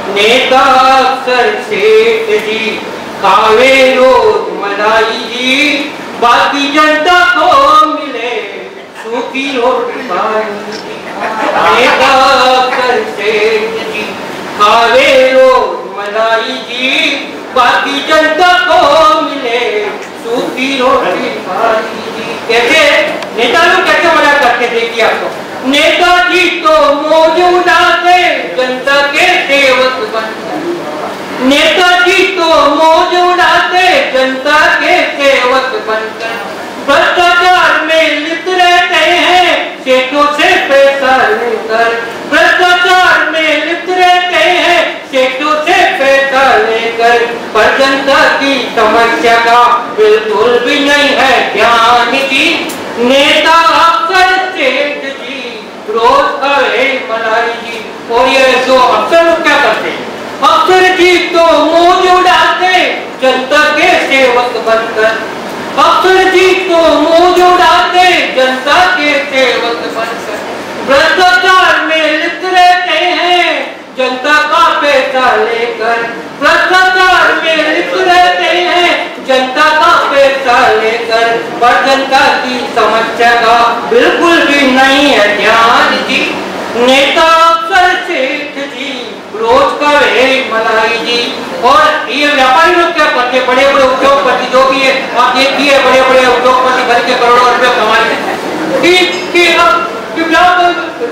Speaker 7: नेता अफसर सेठ जी, कावे रोज मलाई जी। बाकी जनता को मिले सूखी रोटी पानी जी। नेता अफसर सेठ जी, कावे रोज मलाई जी। बाकी जनता को मिले सूखी रोटी पानी जी। कैसे नेता लोग कैसे मजा करते देखिए आपको। नेताजी तो मौज उड़ाते जनता के सेवक बनकर, नेताजी तो मौज उड़ाते जनता के सेवक बनकर। भ्रष्टाचार में लिप्त रहते हैं सेठों से पैसा लेकर, भ्रष्टाचार में लिप्त रहते हैं सेठों से पैसा लेकर। पर जनता की समस्या का बिल्कुल भी नहीं है ध्यान जी। नेता अफसर सेठ जी रोज खाए मलाई जी। और ये जो अफसर लोग क्या करते हैं, अफसर जी तो मौज उड़ाते जनता के सेवक बनकर, अफसर जी तो मौज उड़ाते जनता के सेवक बनकर। भ्रष्टाचार में लिप्त रहते हैं जनता का पैसा लेकर, भ्रष्टाचार में लिप्त रहते हैं जनता का पैसा लेकर। पर जनता की समस्या का बिल्कुल भी नहीं है ध्यान जी। नेता अफसर सेठ जी रोज का है मलाई जी। और ये व्यापारी लोग क्या करते, बड़े बड़े उद्योगपति जो भी है आप देखिए, बड़े बड़े उद्योगपति भर के करोड़ों रुपए कमाते हैं।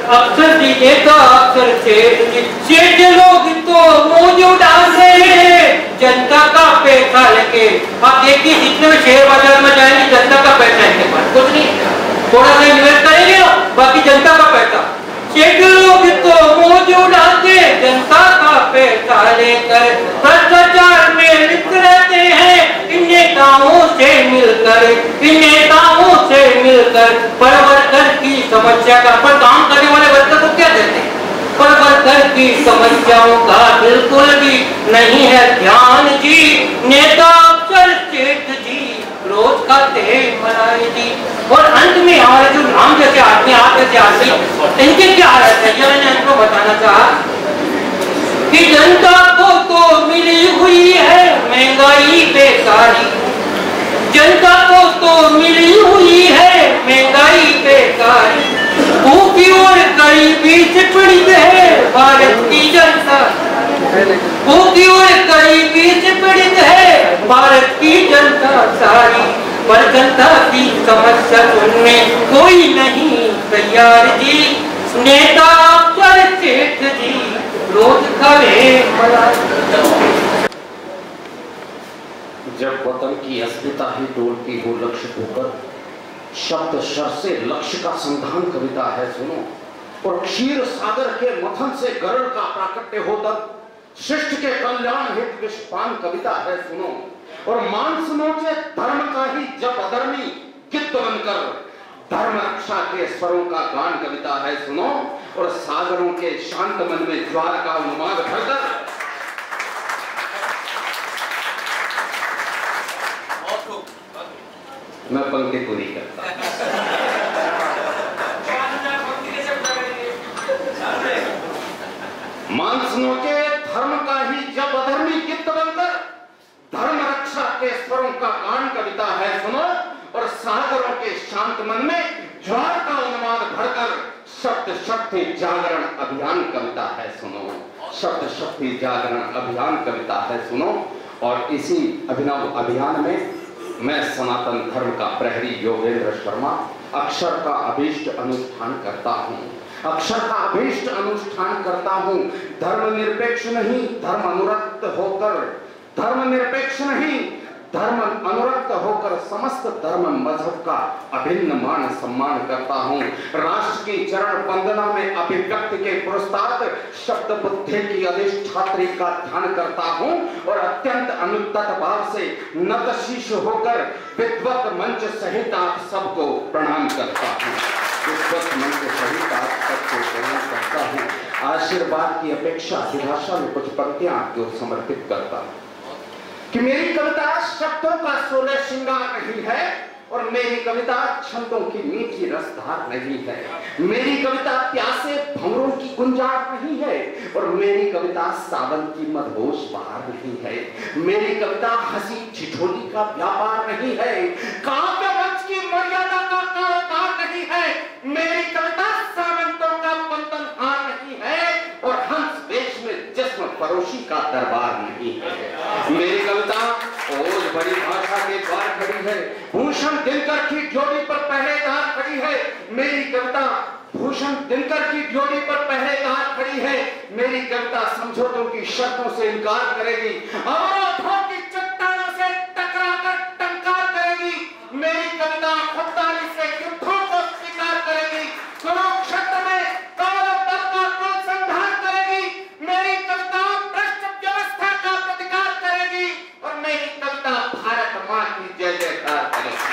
Speaker 7: अफसर जी, नेता अफसर सेठ लोग तो मौज उड़ाते हैं जनता का पैसा लेके। आप देखिए जितने भी शेयर बाजार में जाएंगे जनता का पैसा इनके पास कुछ नहीं, थोड़ा सा इन्वेस्ट करेंगे बाकी जनता का पैसा। सेठ लोग तो मौज उड़ाते जनता का पैसा लेकर। भ्रष्टाचार में लिप्त रहते हैं इन नेताओं से मिलकर, इन नेताओं से मिलकर। पर वर्कर की समस्या का, पर काम करने वाले वर्कर को क्या देते हैं, पर वर्कर की समस्याओं का बिल्कुल भी नहीं है ध्यान जी। नेता अफसर सेठ जी रोज खाते हैं मलाई जी। और अंत में हमारे जो राम जैसे आदमी, आप जैसे आदमी, इनके क्या हालत है ये मैंने इनको बताना चाहा कि जनता को तो मिली हुई है महंगाई बेकारी, जनता को तो मिली हुई है महंगाई बेकारी, भूखी और गरीबी से पीड़ित है भारत की जनता, भूखी और गरीबी से पीड़ित है भारत की जनता सारी, पर जनता की समस्या सुनने कोई नहीं तैयार जी। नेता अफसर सेठ जी रोज खावे मलाई।
Speaker 8: जब वतन की अस्मिता ही डोलती हो लक्ष्य होकर, शब्द शर से लक्ष्य का संधान कविता है सुनो। और क्षीर सागर के मथन से गरुड़ का प्राकट्य हो तब शिष्ट के कल्याण हित विषपान कविता है सुनो। और मानसनों से धर्म का ही जब अधर्मी गिद्ध बनकर धर्म रक्षा के स्वरों का गान कविता है सुनो। और सागरों के शांत मन में ज्वार का उन्माद भरकर मैं पंक्ति पूरी करता मानसनों के धर्म का ही जब अधर्मी गिद्ध बनकर धर्म रक्षा के स्वरों का गान कविता है सुनो। और सागरों के शांत मन में ज्वार का उन्माद भरकर शब्द शक्ति जागरण अभियान कविता है सुनो। शब्द शक्ति जागरण अभियान कविता है सुनो। और इसी अभिनव अभियान में मैं सनातन धर्म का प्रहरी योगेंद्र शर्मा अक्षर का अभीष्ट अनुष्ठान करता हूँ, अक्षर का अभीष्ट अनुष्ठान करता हूँ। धर्म निरपेक्ष नहीं धर्म अनुरक्त होकर, धर्म निरपेक्ष नहीं धर्म अनुरक्त होकर समस्त धर्म मजहब का अभिन्न मान सम्मान करता हूँ। राष्ट्र की चरण वंदना में अभिव्यक्ति के पुरस्ताद शब्द बुद्धि की अधिष्ठात्री का ध्यान करता हूँ। और अत्यंत अनुत्तत भाव से नतशीश होकर विद्वत मंच सहित आप सबको प्रणाम करता हूँ। विद्वत मंच सहित आप सबको प्रणाम करता हूँ। आशीर्वाद की अपेक्षा अभिलाषा में कुछ पंक्तियां आपको समर्पित करता हूँ कि मेरी कविता शब्दों का सोलह श्रृंगार नहीं है और मेरी कविता छंदों की मीठी रसधार नहीं है। मेरी कविता प्यासे भंवरों की गुंजार नहीं है और मेरी कविता सावन की मदहोश बहार नहीं है। मेरी कविता हंसी ठिठोली का व्यापार नहीं है, काव्य वंश की मर्यादा का कारोबार नहीं है। मेरी कविता सामंतों का बंधनहार नहीं है और हंस वेश में जिस्म फरोशी का दरबार नहीं है। मेरी कविता ओज बड़ी भाषा के द्वार खड़ी है, भूषण दिनकर की ड्योढ़ी पर पहरेदार खड़ी है। मेरी कविता भूषण दिनकर की ड्योढ़ी पर पहरेदार खड़ी है। मेरी कविता समझौतों की शर्तों से इनकार करेगी, अवरोधों की चट्टानों से टकराकर टंकार करेगी। मेरी कविता खुददारी से युद्धों को स्वीकार करेगी, कुरुक्षेत्र में कौरव दल का कुल संहार करेगी। मेरी कविता भ्रष्ट व्यवस्था का प्रतिकार करेगी और मेरी कविता भारत माँ की जय जयकार करेगी।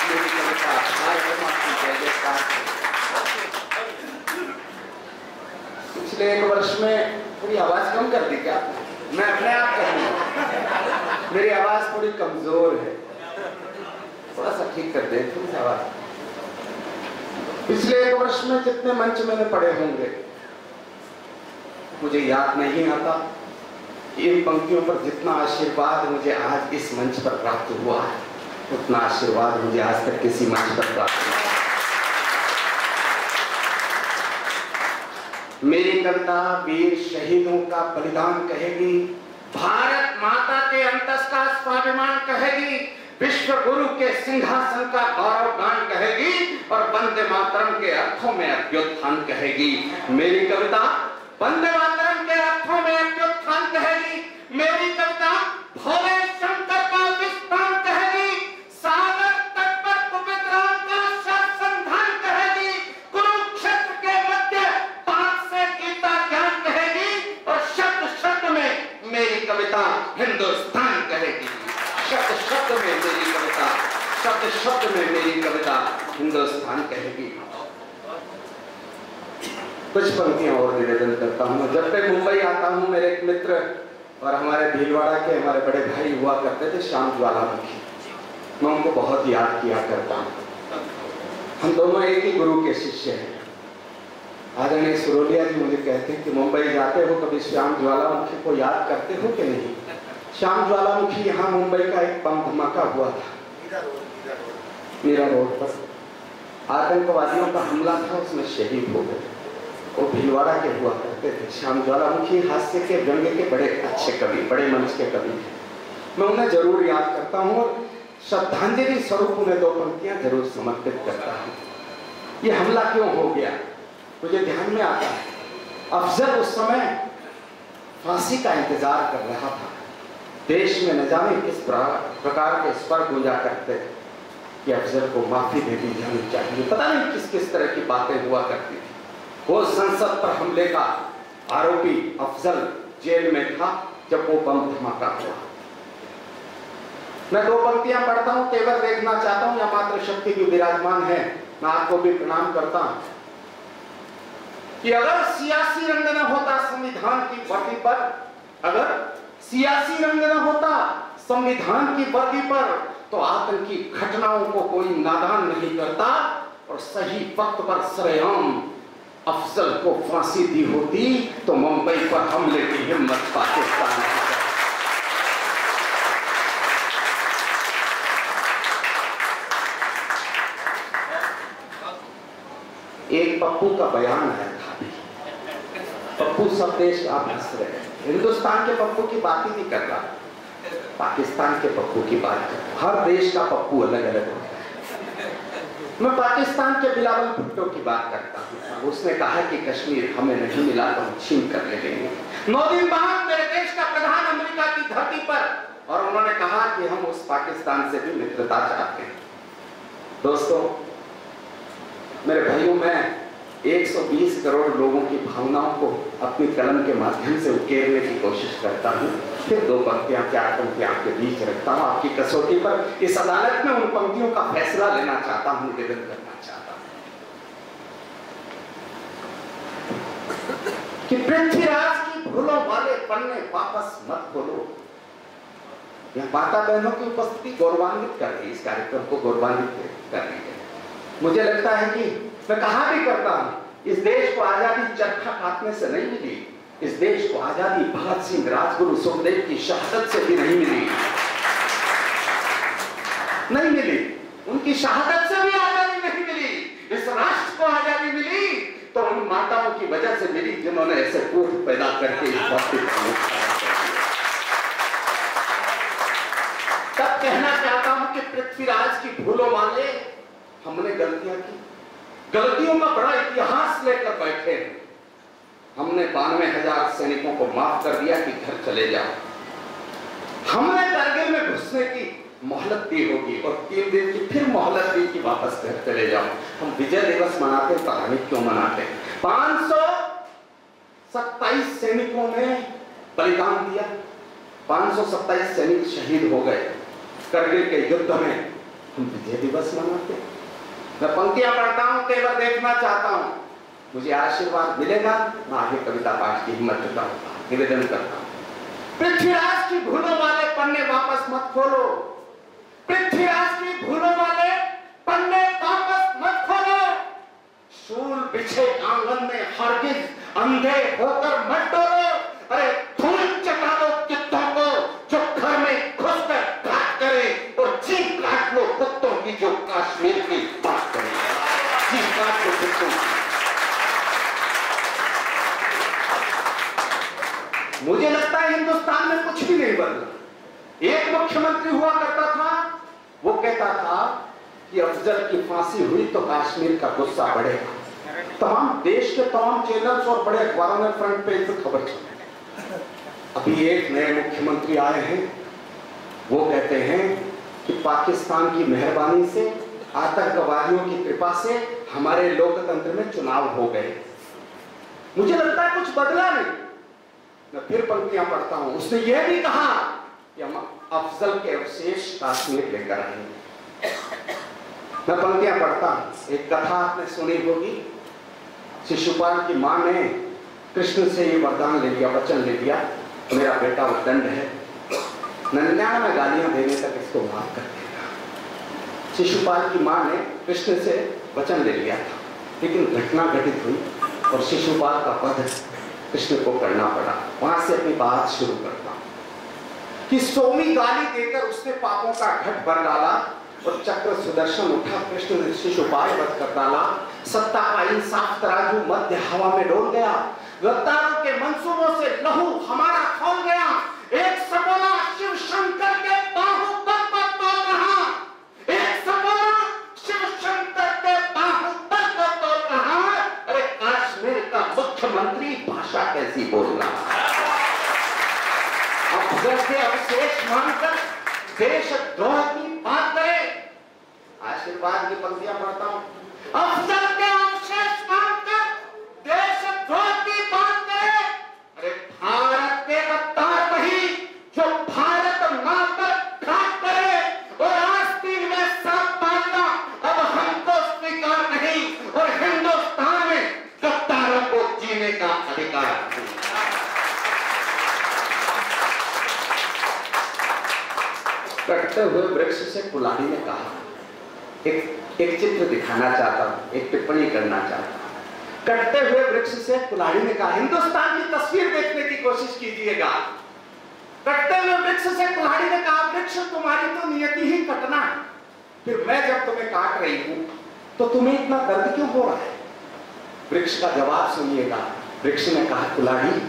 Speaker 8: मेरी कविता भारत माँ की जय जयकार करेगी। पिछले एक वर्ष में मेरी आवाज कम कर दी क्या? मैं अपने आप कर दूं। मेरी आवाज थोड़ी कमजोर है, थोड़ा सा ठीक कर दे थोड़ी आवाज। पिछले एक वर्ष में जितने मंच मैंने पढ़े होंगे मुझे याद नहीं आता इन पंक्तियों पर जितना आशीर्वाद मुझे आज इस मंच पर प्राप्त हुआ है उतना आशीर्वाद मुझे आज तक किसी मंच पर प्राप्त हुआ। मेरी कविता वीर शहीदों का बलिदान कहेगी, भारत माता के अंतस का स्वाभिमान कहेगी, विश्व गुरु के सिंहासन का गौरव गान कहेगी और वंदे मातरम के अर्थों में अभ्युत्थान कहेगी। मेरी कविता वंदे मातरम के अर्थों में अभ्युत्थान कहेगी। मेरी कविता भोले शंकर का विस्तार कहेगी, सागर तट पर कुपित राम का संधान कहेगी, कुरुक्षेत्र के मध्य पाठ से गीता ज्ञान कहेगी और शब्द शब्द में मेरी कविता हिंदुस्तान कहेगी। शब्द शब्द में मेरी कविता, शब्द शब्द में मेरी कविता हिंदुस्तान कहेगी।
Speaker 5: कुछ पंक्तियां और निवेदन करता हूँ। जब तक मुंबई आता हूँ, मेरे एक मित्र और हमारे भीलवाड़ा के हमारे बड़े भाई हुआ करते थे, श्याम ज्वालामुखी। मैं उनको बहुत याद किया करता हूँ। हम दोनों एक ही गुरु के शिष्य हैं। आदरणीय सुरोलिया जी मुझे कहते हैं कि मुंबई जाते हो कभी श्याम ज्वालामुखी को याद करते हो कि नहीं? श्याम ज्वालामुखी यहाँ मुंबई का एक बम धमाका हुआ था मीरा रोड पर। आतंकवादियों का हमला था, उसमें शहीद हो गए। वो भीलवाड़ा के हुआ करते थे। श्याम ज्वालामुखी हास्य के व्यंग्य के बड़े अच्छे कवि, बड़े मंच के कवि थे। मैं उन्हें जरूर याद करता हूँ और श्रद्धांजलि स्वरूप उन्हें 2 पंक्तियां जरूर समर्पित करता हूँ। ये हमला क्यों हो गया मुझे ध्यान में आता है। अफजल उस समय फांसी का इंतजार कर रहा था। देश में न जाने किस प्रकार के स्वर गूंजा करते थे कि अफजल को माफी दे दी जानी चाहिए। पता नहीं किस किस तरह की बातें हुआ करती थी। वो संसद पर हमले का आरोपी अफजल जेल में था जब वो बम धमाका हुआ। मैं 2 पंक्तियां पढ़ता हूं, तेवर देखना चाहता हूं। या मात्र शक्ति भी विराजमान है, मैं आपको भी प्रणाम करता हूं कि अगर सियासी रंग न होता संविधान की वर्दी पर, अगर सियासी रंग न होता संविधान की वर्दी पर, तो आतंकी घटनाओं को कोई नादान नहीं करता और सही वक्त पर सरेआम अफजल को फांसी दी होती तो मुंबई पर हमले की हिम्मत पाकिस्तान की। एक पप्पू का बयान है था। पप्पू सब देश आप हंस रहे हैं। हिंदुस्तान के पप्पू की बात ही नहीं कर रहा, पाकिस्तान के पप्पू की बात कर रहा। हर देश का पप्पू अलग अलग होता है। मैं पाकिस्तान के बिलावल भुट्टो की बात करता हूँ। उसने कहा कि कश्मीर हमें नहीं मिला तो हम छीन कर ले लेंगे। 9 दिन बाद मेरे देश का प्रधान अमेरिका की धरती पर, और उन्होंने कहा कि हम उस पाकिस्तान से भी मित्रता चाहते हैं। दोस्तों मेरे भाइयों, मैं 120 करोड़ लोगों की भावनाओं को अपनी कलम के माध्यम से उकेरने की कोशिश करता हूँ। फिर 2 पंक्तियां 4 पंक्तियां आपके बीच रखता हूँ। आपकी कसौटी पर इस अदालत में उन पंक्तियों का फैसला लेना चाहता हूँ, निवेदन करना चाहता हूँ कि पृथ्वीराज की भूलों वाले पन्ने वापस मत खोलो। यह माता बहनों की उपस्थिति गौरवान्वित कर रही, इस कार्यक्रम को गौरवान्वित कर रही है। मुझे लगता है कि मैं कहा भी करता हूं, इस देश को आजादी चरखा काटने से नहीं मिली। इस देश को आजादी भगत सिंह, राजगुरु, सुखदेव की शहादत से भी नहीं मिली। नहीं मिली, उनकी शहादत से भी आजादी नहीं मिली। इस राष्ट्र को आजादी मिली तो उन माताओं की वजह से मिली जिन्होंने ऐसे पूर्व पैदा करके इस भौतिक तब कहना चाहता हूं कि पृथ्वीराज की भूलों वाले हमने गलतियां की, गलतियों का बड़ा इतिहास लेकर बैठे हैं। हमने 92,000 सैनिकों को माफ कर दिया कि घर चले जाओ। हमने कारगिल में घुसने की मोहलत दी होगी और 3 दिन की फिर मोहलत दी कि वापस घर चले जाओ। हम विजय दिवस मनाते, पता नहीं क्यों मनाते। 527 सैनिकों ने बलिदान दिया, 527 सैनिक शहीद हो गए करगिल के युद्ध में। हम विजय दिवस मनाते। मैं पंक्तियां पढ़ता हूं, तेवर देखना चाहता हूं, मुझे आशीर्वाद मिलेगा। मैं आगे कविता पाठ की हिम्मत देता हूं, निवेदन करता हूं। पृथ्वीराज की भूलों वाले पन्ने वापस मत खोलो। पृथ्वीराज की भूलों वाले पन्ने वापस मत खोलो। शूल बिछे आंगन में हरगिज अंधे होकर मत डरो। अरे धूल चटा लो चित्तों को जो घर में घुसकर घात करे और चीख काट लो कुत्तों की जो कश्मीर की बात करे। चीख काट लो कुत्तों की। मुझे लगता है हिंदुस्तान में कुछ भी नहीं बदला। एक मुख्यमंत्री हुआ करता था, वो कहता था कि अफजल की फांसी हुई तो कश्मीर का गुस्सा बढ़ेगा। तमाम देश के तमाम चैनल्स और बड़े अखबारों ने फ्रंट पेज पर खबर छापी। अभी एक नए मुख्यमंत्री आए हैं, वो कहते हैं कि पाकिस्तान की मेहरबानी से, आतंकवादियों की कृपा से हमारे लोकतंत्र में चुनाव हो गए। मुझे लगता है कुछ बदला नहीं। मैं फिर पंक्तियां पढ़ता हूं। उसने यह भी कहा कि हम अफजल के अवशेष कश्मीर लेकर आएंगे। मैं पंक्तियां पढ़ता हूं। एक कथा आपने सुनी होगी,
Speaker 8: शिशुपाल की माँ ने कृष्ण से ये वरदान ले लिया, वचन ले लिया, मेरा बेटा उद्दंड है, 99 गालियां देने तक इसको माफ कर देगा। शिशुपाल की माँ ने कृष्ण से वचन ले लिया था, लेकिन घटना घटित हुई और शिशुपाल का वध कृष्ण को करना पड़ा। वहां से अपनी बात शुरू करता हूं कि 100वीं गाली देकर उसने पापों का घट भर डाला और चक्र सुदर्शन उठा, कृष्ण ने शिशुपाल वध कर डाला। सत्ता का इंसाफ तराजू मध्य हवा में डोल गया, गद्दारों के मंसूबों से लहू हमारा खोल गया। एक सपोला शिव शंकर के बाहुबल पर तोड़ रहा, एक सपोला शिव शंकर के बाहुबल पर तोड़ रहा। अरे कश्मीर का मुख्यमंत्री भाषा कैसी बोल रहा, अफसर से अवशेष मानकर देशद्रोह की बात करे। आशीर्वाद की पंक्तियां पढ़ता हूं, अफसर के अवशेष मानकर देशद्रोह की बात करे। अरे भारत के गद्दार वही जो भारत मां पर घात करे और आस्तीन में सांप मारना अब हमको स्वीकार नहीं और हिंदुस्तान में गद्दारों को जीने का अधिकार नहीं। कटते हुए वृक्ष से कुल्हाड़ी ने कहा, एक चित्र दिखाना चाहता हूं, एक टिप्पणी करना चाहता हूं। कटते हुए वृक्ष से कुल्हाड़ी ने कहा, हिंदुस्तान की तस्वीर देखने की कोशिश कीजिएगा। कटते हुए वृक्ष से कुल्हाड़ी ने कहा, वृक्ष तुम्हारी तो नियति ही कटना है, फिर मैं जब तुम्हें काट रही हूं तो तुम्हें इतना दर्द क्यों हो रहा है? वृक्ष का जवाब सुनिएगा। वृक्ष ने कहा, कुल्हाड़ी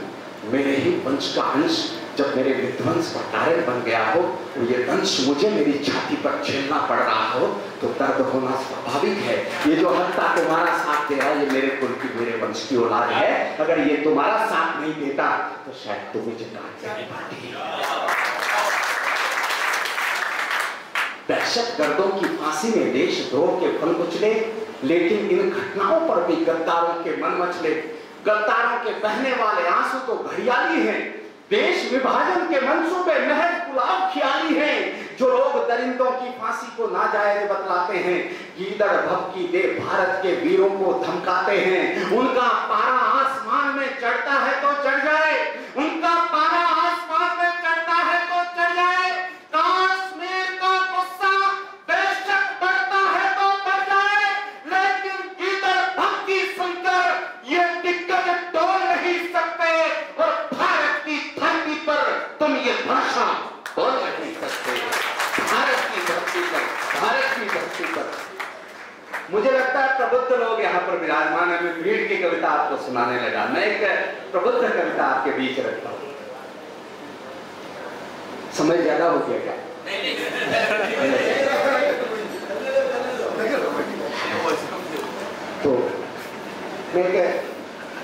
Speaker 8: मेरे ही वंश का अंश जब मेरे विध्वंस का कारण बन गया हो और ये वंश मुझे मेरी छाती पर झेलना पड़ रहा हो तो दर्द होना स्वाभाविक है। ये जो हत्या तुम्हारा साथ दे रहा है, ये मेरे कुल की, मेरे वंश की औलाद है। अगर ये तुम्हारा साथ नहीं देता तो शायद तुम मुझे काट नहीं पाती। दहशतगर्दों की फांसी में देशद्रोह के फल कुचले, लेकिन इन घटनाओं पर भी गद्दारों के मन मचले। गद्दारों के बहने वाले आंसू तो घड़ियाली हैं, देश विभाजन के मंसूबे महज पुलाव खियाली हैं। जो लोग दरिंदों की फांसी को नाजायज बतलाते हैं, गीदड़ भभकी दे भारत के वीरों को धमकाते हैं, उनका पारा आसमान में चढ़ता है तो चढ़ जाए, उनका पारा आसमान में चढ़ता है तो चढ़ जाए। कश्मीर का गुस्सा बेशक बढ़ता है तो बढ़ जाए, लेकिन गीदड़ भभकी सुनकर ये दिग्गज तोड़ नहीं सकते और भारत की धरती पर तुम ये भाषा बोल नहीं सकते। भारत की धरती पर, भारत की धरती पर मुझे लगता है प्रबुद्ध लोग यहाँ पर विराजमान है। मैं भीड़ की कविता आपको सुनाने लगा। मैं एक प्रबुद्ध कविता आपके बीच रखता हूँ। समय ज्यादा हो गया क्या? तो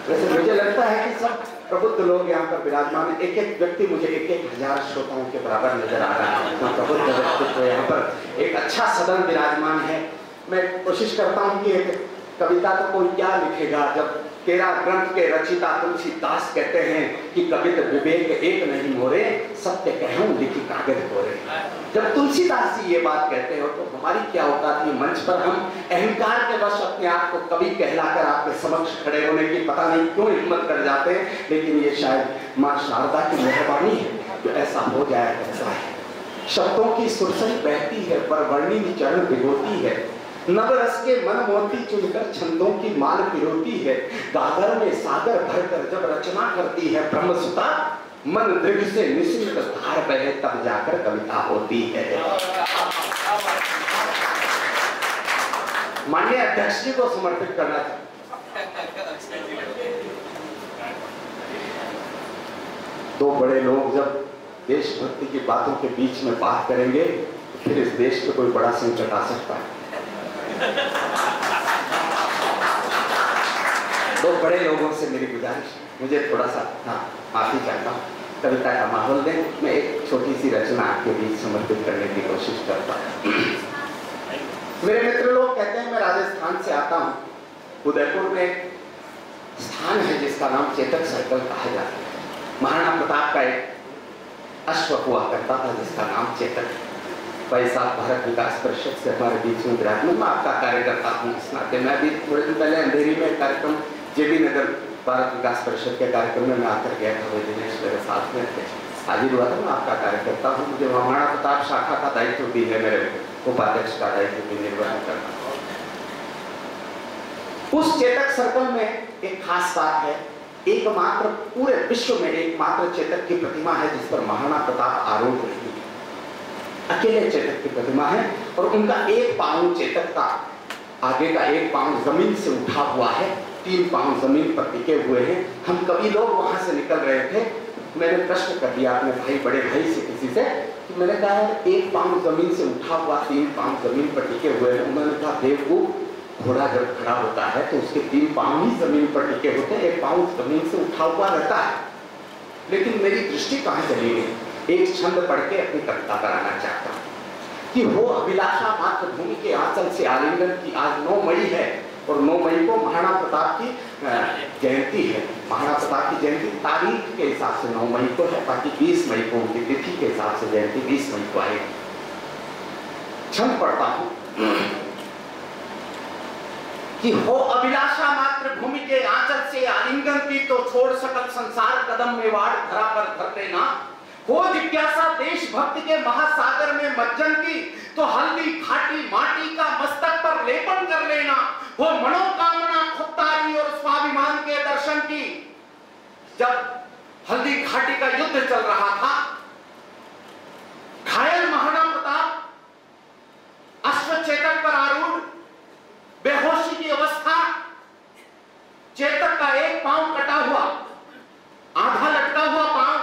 Speaker 8: वैसे मुझे लगता है कि सब प्रबुद्ध लोग यहाँ पर विराजमान है। एक एक व्यक्ति मुझे 1,000 श्रोताओं के बराबर नजर आ रहा है। इतना प्रबुद्ध व्यक्तित्व यहाँ पर, एक अच्छा सदन विराजमान है। मैं कोशिश करता हूँ कि एक कविता तो कोई क्या लिखेगा जब 13 ग्रंथ के रचिता तुलसीदास कहते हैं कि कवित विवेक एक नहीं मोरे, सत्य कहूं लिखी कागज कोरे। जब तुलसीदास जी ये बात कहते हो तो हमारी क्या औकात है मंच पर हम अहंकार के वश अपने आप को कवि कहलाकर आपके समक्ष खड़े होने की पता नहीं क्यों हिम्मत कर जाते हैं, लेकिन ये शायद माँ शारदा की मेहरबानी है जो ऐसा हो जाए ऐसा है। शब्दों की सुरसरी बहती है पर वर्णिनी चरण भिगोती है, नवरस के मन मोती चुनकर छंदों की माल पिरोती है, गागर में सागर भरकर जब रचना करती है ब्रह्मसुता, मन दृढ़ से निश्चित धार बहे तब जाकर कविता होती है। माननीय अध्यक्ष जी को समर्पित करना चाहिए। दो बड़े लोग जब देशभक्ति की बातों के बीच में बात करेंगे तो फिर इस देश पे कोई बड़ा संकट आ सकता है। दो बड़े लोगों से मेरी गुजारिश, मुझे थोड़ा सा माफी चाहता हूँ, कविता का माहौल दें। मैं एक छोटी सी रचना आपके बीच समर्पित करने की कोशिश करता हूँ। मेरे मित्र लोग कहते हैं मैं राजस्थान से आता हूँ। उदयपुर में एक स्थान है जिसका नाम चेतक सर्कल कहा जाता है। महाराणा प्रताप का एक अश्व हुआ करता था जिसका नाम चेतक। पैसा भारत विकास परिषद से हमारे बीच में विराजमान, मैं आपका कार्यकर्ता हूँ इस नाते। मैं भी थोड़े दिन पहले अंधेरी में कार्यक्रम
Speaker 9: जेबी नगर भारत विकास परिषद के कार्यक्रम में मैं आकर गया था, वो दिनेश मेरे साथ में थे, हाजिर हुआ था। मैं आपका कार्यकर्ता हूँ, मुझे महाराणा प्रताप शाखा का दायित्व भी है, मेरे उपाध्यक्ष का दायित्व भी निर्वहन करना। उस चेतक सर्कल में एक खास बात है, एकमात्र पूरे विश्व में एकमात्र चेतक की प्रतिमा है जिस पर महाराणा प्रताप आरूढ़ रही है। अकेले चेतक की प्रतिमा है और उनका एक पांव चेतक का आगे का एक पांव जमीन से उठा हुआ है, 3 पांव जमीन पर टिके हुए हैं। हम कभी लोग वहां से निकल रहे थे, मैंने प्रश्न कर दिया अपने भाई बड़े भाई से किसी से कि मैंने कहा एक पांव जमीन से उठा हुआ, 3 पांव जमीन पर टिके हुए हैं। उन्होंने कहा बेवकूफ, घोड़ा जब खड़ा होता है तो उसके 3 पांव ही जमीन पर टिके होते हैं, एक पांव जमीन से उठा हुआ रहता है। लेकिन मेरी दृष्टि कहां चली गई, एक छंद पढ़ के अपनी कविता कराना चाहता हूं कि हो अभिलाषा मातृभूमि के आंचल से आलिंगन की। आज 9 मई है और 9 मई को महाराणा प्रताप की जयंती है। महाराणा प्रताप की जयंती तारीख के हिसाब से 9 मई को है, बाकी 20 मई को उनकी तिथि के हिसाब से जयंती 20 मई को आएगी। छंद पढ़ता हूं कि हो अभिलाषा मातृभूमि के आंचल से आलिंगन की, तो छोड़ सकल संसार कदम में वाड़ धरा पर धर लेना। हो जिज्ञासा देशभक्ति के महासागर में मज्जन की, तो हल्दी खाटी माटी का मस्तक पर लेपन कर लेना। हो मनोकामना खुददारी और स्वाभिमान के दर्शन की। जब हल्दी घाटी का युद्ध चल रहा था, घायल महाराणा प्रताप अश्वचेतक पर आरूढ़, बेहोशी की अवस्था, चेतक का एक पांव कटा हुआ, आधा लटका हुआ पांव,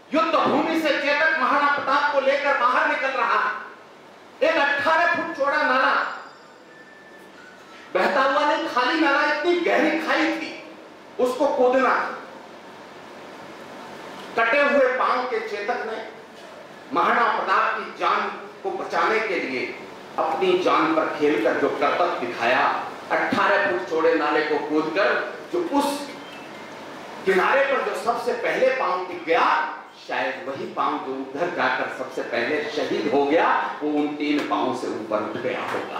Speaker 9: युद्ध भूमि से चेतक महाराणा प्रताप को लेकर बाहर निकल रहा है। एक 18 फुट चौड़ा नाला, बहता हुआ नहीं, खाली नाला, इतनी गहरी खाई थी, उसको कूदना। कटे हुए पांव के चेतक ने महाराणा प्रताप की जान को बचाने के लिए अपनी जान पर खेलकर जो कर्तव्य दिखाया, 18 फुट चौड़े नाले को कूदकर जो उस किनारे पर जो सबसे पहले पांव टिक गया, शायद वही पांव जो उधर जाकर सबसे पहले शहीद हो गया, वो उन 3 पांव से ऊपर उठ गया होगा।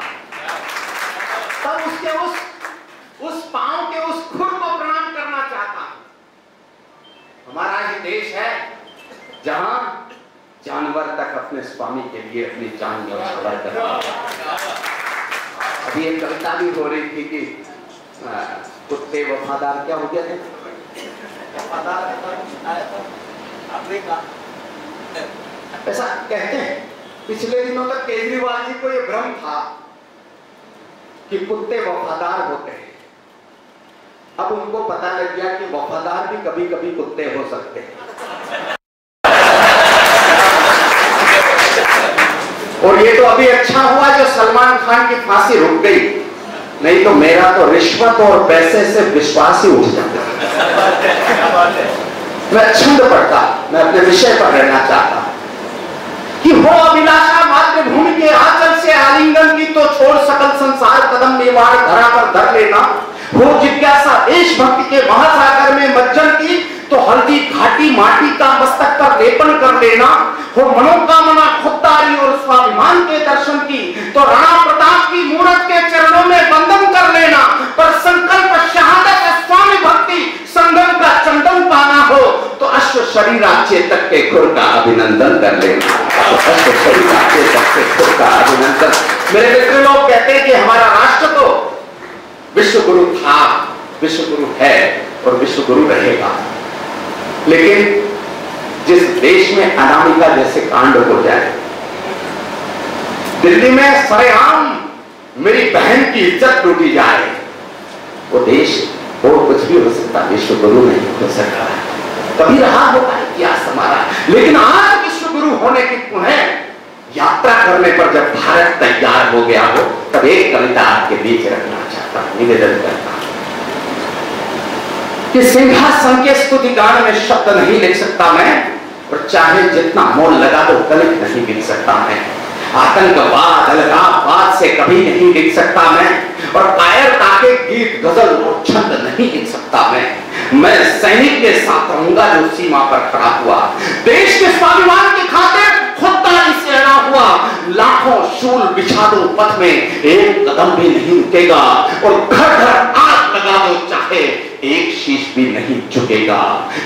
Speaker 9: तब उसके उस पांव के उस खुर को प्रणाम करना चाहता हूं। हमारा ही देश है जहां जानवर तक अपने स्वामी के लिए अपनी जान न्यौछावर कर रहा है। अभी एक कविता भी हो रही थी कि कुत्ते वफादार क्या हो गया थे, वफादार अफ्रीका, ऐसा कहते हैं। पिछले दिनों तक केजरीवाल जी को यह भ्रम था कि कुत्ते वफादार होते हैं। अब उनको पता लग गया कि वफादार भी कभी कभी कुत्ते हो सकते हैं। और ये तो अभी अच्छा हुआ जो सलमान खान की फांसी रुक गई, नहीं तो मेरा तो रिश्वत और पैसे से विश्वास ही उठ जाता। मैं छंद पढ़ता, मैं अपने विषय पर रहना चाहता कि हो अभिलाषा मातृभूमि के आंचल से आलिंगन की, तो छोड़ सकल संसार कदम में वाड़ धरा पर धर लेना। हो जिज्ञासा देशभक्ति के महासागर में मज्जन की, तो हल्दी घाटी माटी का मस्तक पर लेपन कर लेना। हो मनोकामना खुददारी और स्वाभिमान के दर्शन की, तो राणा प्रताप की मूरत के चरणों में वंदन कर लेना। पर संकल्प शहादत स्वामी भक्ति संगम का चंदन पाना हो, तो अश्व शरीरा चेतक के खुर का अभिनंदन कर लेना। अश्व शरीरा चेतक के खुर का अभिनंदन। मेरे मित्र लोग कहते हैं कि हमारा राष्ट्र तो विश्व गुरु था, विश्व गुरु है और विश्व गुरु रहेगा। लेकिन जिस देश में अनामिका जैसे कांड हो जाए, दिल्ली में सरेआम मेरी बहन की इज्जत लूटी जाए, वो देश और कुछ भी हो सकता, विश्व गुरु नहीं हो सकता। कभी रहा होगा इतिहास हमारा, लेकिन आज विश्व गुरु होने की पुनः यात्रा करने पर जब भारत तैयार हो गया हो, तब एक कविता आपके बीच रखना चाहता हूं, निवेदन करता हूं कि सिंहासन के स्तुति गान में शब्द नहीं लिख सकता मैं, और चाहे जितना मोल लगा दो कलित नहीं लिख सकता मैं। आतंकवाद अलगाववाद से कभी नहीं लिख सकता मैं, और कायरता के गीत गजल और छंद नहीं लिख सकता मैं सैनिक के साथ रहूंगा जो सीमा पर खड़ा हुआ, देश के स्वाभिमान की खातिर खुददारी से अड़ा हुआ। लाखों शूल बिछा दो पथ में, एक कदम भी नहीं रुकेगा, और घर घर आग लगा दो भी नहीं झुकेगा।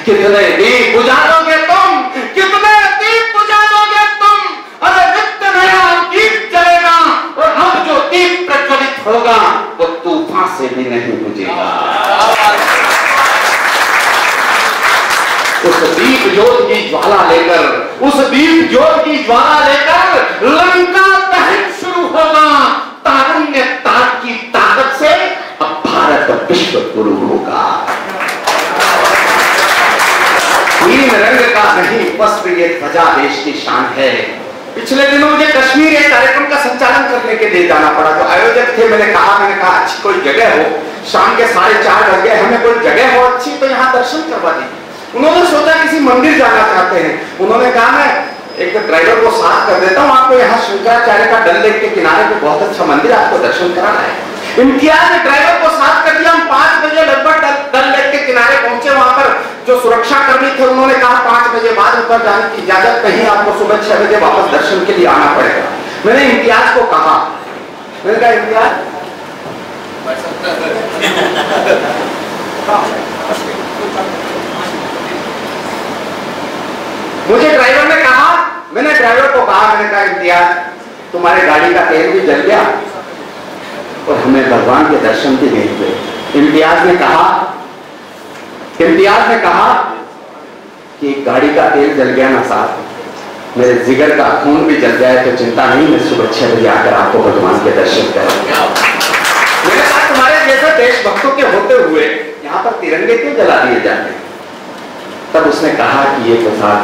Speaker 9: कितने दीप बुझा दोगे तुम, कितने दीप बुझा दोगे तुम, अरे नित्य नया दीप जलेगा और अब जो दीप प्रज्वलित होगा वो तूफान से भी नहीं बुझेगा। उस दीप ज्योत की ज्वाला लेकर, उस दीप ज्योत की ज्वाला लेकर लंका दहन शुरू होगा। तारुण्य ताप की ताकत से अब भारत विश्व गुरु होगा। तीन रंग का नहीं वस्त्र ये ध्वजा देश की शान है। पिछले दिनों मुझे कश्मीर एक कार्यक्रम का संचालन करने के लिए जाना पड़ा। जो आयोजक थे मैंने कहा अच्छी कोई जगह हो, शाम के 4:30 बज गए, हमें कोई जगह हो अच्छी तो यहाँ दर्शन करवा दीजिए। उन्होंने सोचा किसी मंदिर जाना चाहते हैं। उन्होंने कहा मैं एक ड्राइवर को साथ कर देता हूँ, आपको यहाँ शंकराचार्य का डल लेक के किनारे पे बहुत अच्छा मंदिर आपको दर्शन कराना है। इम्तियाज ने ड्राइवर को साथ कर दिया। हम 5 बजे लगभग डल लेक के किनारे पहुंचे। वहां पर जो सुरक्षा कर्मी थे उन्होंने कहा 5 बजे बाद ऊपर जाने की इजाजत नहीं, आपको सुबह 6 बजे वापस दर्शन के लिए आना पड़ेगा। मैंने इम्तियाज को कहा, मैंने कहा इम्तियाज मुझे ड्राइवर ने कहा, मैंने ड्राइवर को कहा, मैंने कहा इम्तियाज तुम्हारे गाड़ी का तेल भी जल गया और हमें भगवान के दर्शन भी नहीं हुए। इम्तियाज ने कहा कि गाड़ी का तेल जल गया ना साहब, मेरे जिगर का खून भी जल जाए तो चिंता नहीं, मैं सुबह 6 बजे आकर आपको भगवान के दर्शन करूंगा। मैंने कहा तुम्हारे जैसे देशभक्तों के होते हुए यहाँ पर तिरंगे क्यों जला दिए जाते हैं? तब उसने कहा कि ये तो साहब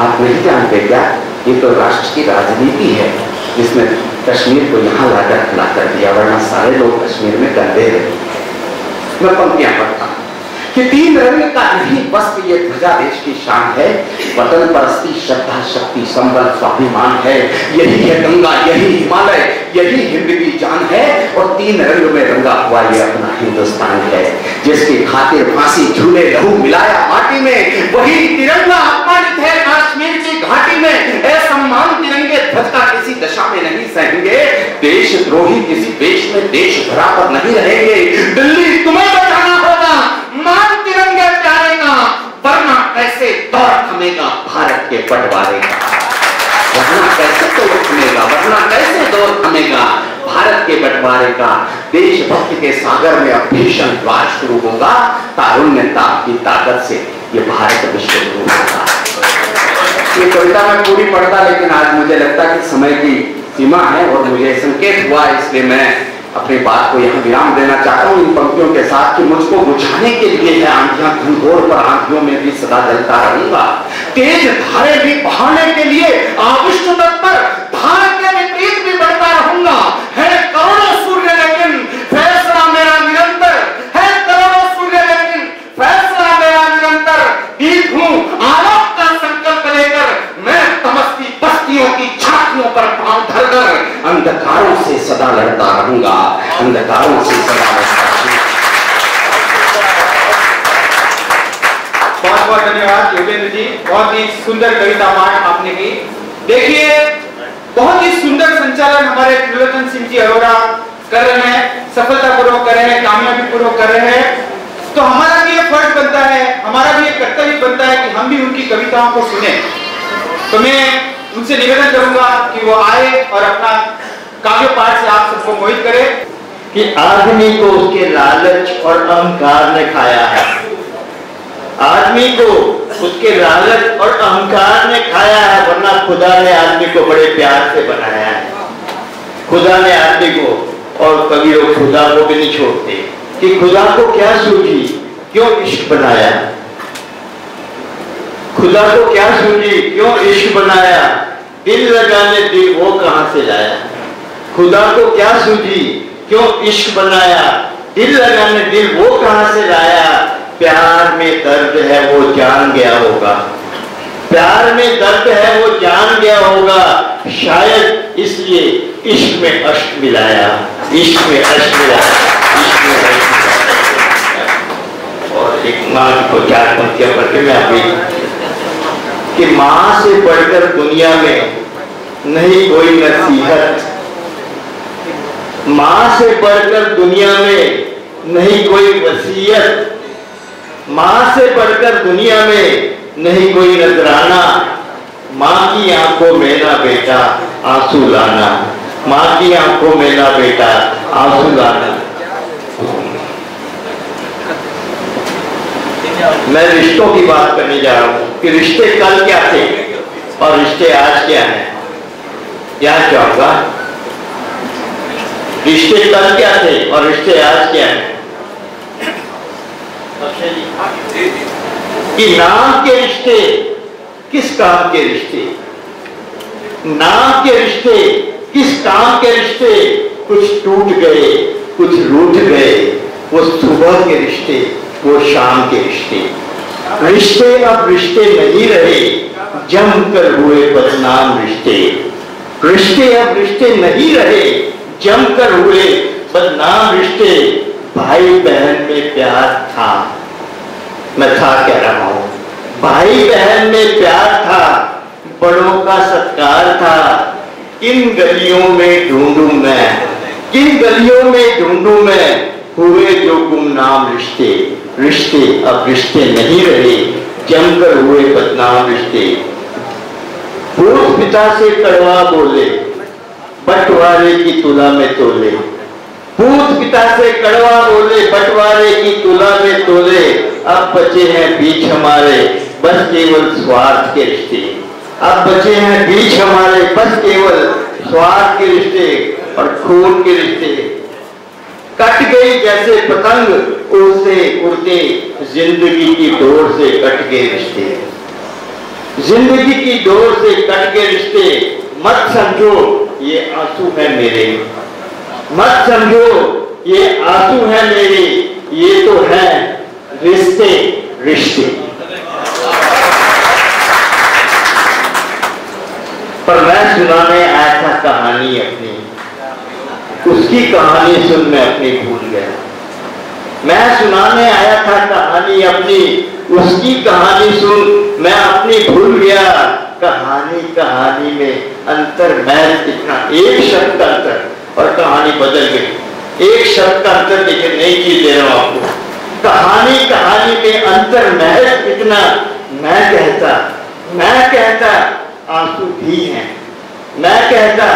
Speaker 9: आप नहीं जानते क्या, ये तो राष्ट्र की राजनीति है जिसने कश्मीर को यहाँ लाकर खड़ा कर दिया, वरना सारे लोग कश्मीर में गंदे रहे। मैं पंक्तियां पढ़ता हूं कि तीन रंग का नहीं वस्त्र ये ध्वजा देश की शान है। वतन परस्ती श्रद्धा शक्ति संबल स्वाभिमान है। यही है गंगा, यही हिमालय, यही हिंद की जान है। और तीन रंग में रंगा हुआ ये अपना हिंदुस्तान है, जिसकी खातिर फांसी झूले लहू मिलाया माटी में। वही तिरंगा अपमानित है कश्मीर की घाटी में। असम्मान तिरंगे ध्वज का किसी दशा में नहीं सहेंगे। देशद्रोही किसी देश में देश धरा पर नहीं रहेंगे। दिल्ली तुम्हें बचाना होगा, मान तिरंगे प्यारे का, वरना कैसे दौर थमेगा भारत के बंटवारे का। वरना कैसे दौर थमेगा, वरना कैसे दौर थमेगा भारत के बंटवारे का। देशभक्ति के सागर में अब भीषण द्वार शुरू होगा। तारुण्यता की ताकत से ये भारत विश्व गुरु होगा। ये कविता मैं पूरी पढ़ता, लेकिन आज मुझे लगता है कि समय की सीमा है और मुझे संकेत हुआ, इसलिए मैं अपनी बात को यहाँ विराम देना चाहता हूँ इन पंक्तियों के साथ कि मुझको बुझाने के लिए है आंधियां घनघोर, पर आंधियों में भी सदा जलता रहूंगा। तेज धारे भी बहाने के लिए आविष्ट तत्पर, धार के विपरीत भी बढ़ता रहूंगा। है करोड़ों सूर्य लेकिन फैसला मेरा निरंतर, है करोड़ों सूर्य लेकिन फैसला मेरा निरंतर। दीप हूँ आलोक का संकल्प लेकर, मैं तमस्ती बस्तियों की छातियों पर पांव धरकर अंधकारों से सदा लड़ता रहूंगा, अंधकारों से सदा लड़ता रहूंगा।
Speaker 2: बहुत बहुत धन्यवाद योगेंद्र जी, बहुत ही सुंदर कविता पाठ आपने की। देखिए बहुत ही सुंदर संचालन हमारे त्रिलोचन सिंह जी अरोड़ा कर रहे हैं, सफलतापूर्वक कर रहे हैं, कामयाबी पूर्वक कर रहे हैं। तो हमारा भी ये फर्ज बनता है, हमारा भी ये कर्तव्य बनता है कि हम भी उनकी कविताओं को सुने। तो मैं उनसे निवेदन करूंगा कि वो आए और अपना काव्य पाठ से आप सबको मोहित करे।
Speaker 3: कि आदमी को उसके लालच और अहंकार ने खाया है, आदमी को उसके लालच और अहंकार ने खाया है, वरना खुदा ने आदमी को बड़े प्यार से बनाया है। खुदा ने आदमी को, और कभी लोग खुदा को भी नहीं छोड़ते, कि खुदा को क्या सूझी, क्यों इश्क बनाया। खुदा को क्या सूझी, क्यों इश्क बनाया, दिल लगाने दिल वो कहां से लाया। खुदा को क्या सूझी, क्यों इश्क बनाया, दिल लगाने दिल वो कहां से लाया। प्यार में दर्द है वो जान गया होगा, प्यार में दर्द है वो जान गया होगा, शायद इसलिए इश्क में अश्क मिलाया, इश्क में अश्क मिलाया, इश्क में अश्क मिलाया। और एक माँ को 4 पंक्तियां पढ़ के मैं अभी कि माँ से बढ़कर दुनिया में नहीं कोई नसीहत, माँ से बढ़कर दुनिया में नहीं कोई वसीयत, माँ से बढ़कर दुनिया में नहीं कोई नजराना। माँ की आंखों में ना बेटा आंसू लाना, माँ की आंखों में ना बेटा आंसू लाना। मैं रिश्तों की बात करने जा रहा हूं कि रिश्ते कल क्या थे और रिश्ते आज क्या हैं। याद चाहूंगा, रिश्ते कल क्या थे और रिश्ते आज क्या हैं। कि नाम के रिश्ते किस काम के रिश्ते, नाम के रिश्ते किस काम के रिश्ते। कुछ टूट गए, कुछ रूठ गए, वो सुबह के रिश्ते, वो शाम के रिश्ते। रिश्ते अब रिश्ते नहीं रहे, जमकर हुए बदनाम रिश्ते। रिश्ते अब रिश्ते नहीं रहे, जमकर हुए बदनाम रिश्ते। भाई बहन में प्यार था, मैं था कह रहा हूं, भाई बहन में प्यार था, बड़ों का सत्कार था। किन गलियों में ढूंढूं मैं, किन गलियों में ढूंढूं मैं हुए जो गुमनाम रिश्ते। रिश्ते अब रिश्ते नहीं रहे, जमकर हुए बदनाम रिश्ते। पूत पिता से कड़वा बोले, बंटवारे की तुला में तोले। पूत पिता से कड़वा बोले, बंटवारे की तुला में तोले। अब बचे हैं बीच हमारे बस केवल स्वार्थ के रिश्ते। अब बचे हैं बीच हमारे बस केवल स्वार्थ के रिश्ते और खून के रिश्ते। कट गई जैसे पतंग उड़ते उड़ते, जिंदगी की डोर से कट गए रिश्ते। जिंदगी की डोर से कट गए रिश्ते। मत समझो ये आंसू है मेरे, मत समझो ये आंसू है मेरे, ये तो है रिश्ते रिश्ते। पर मैं सुनाने आया था कहानी अपनी, उसकी कहानी सुन मैं अपनी भूल गया। मैं सुनाने आया था कहानी अपनी, उसकी कहानी सुन मैं अपनी भूल गया। कहानी कहानी में अंतर महज इतना, एक शब्द का अंतर और कहानी बदल गई। एक शब्द का अंतर, लेकिन नई चीज दे रहा हूं आपको। कहानी कहानी में अंतर महज इतना, मैं कहता आंसू भी हैं, मैं कहता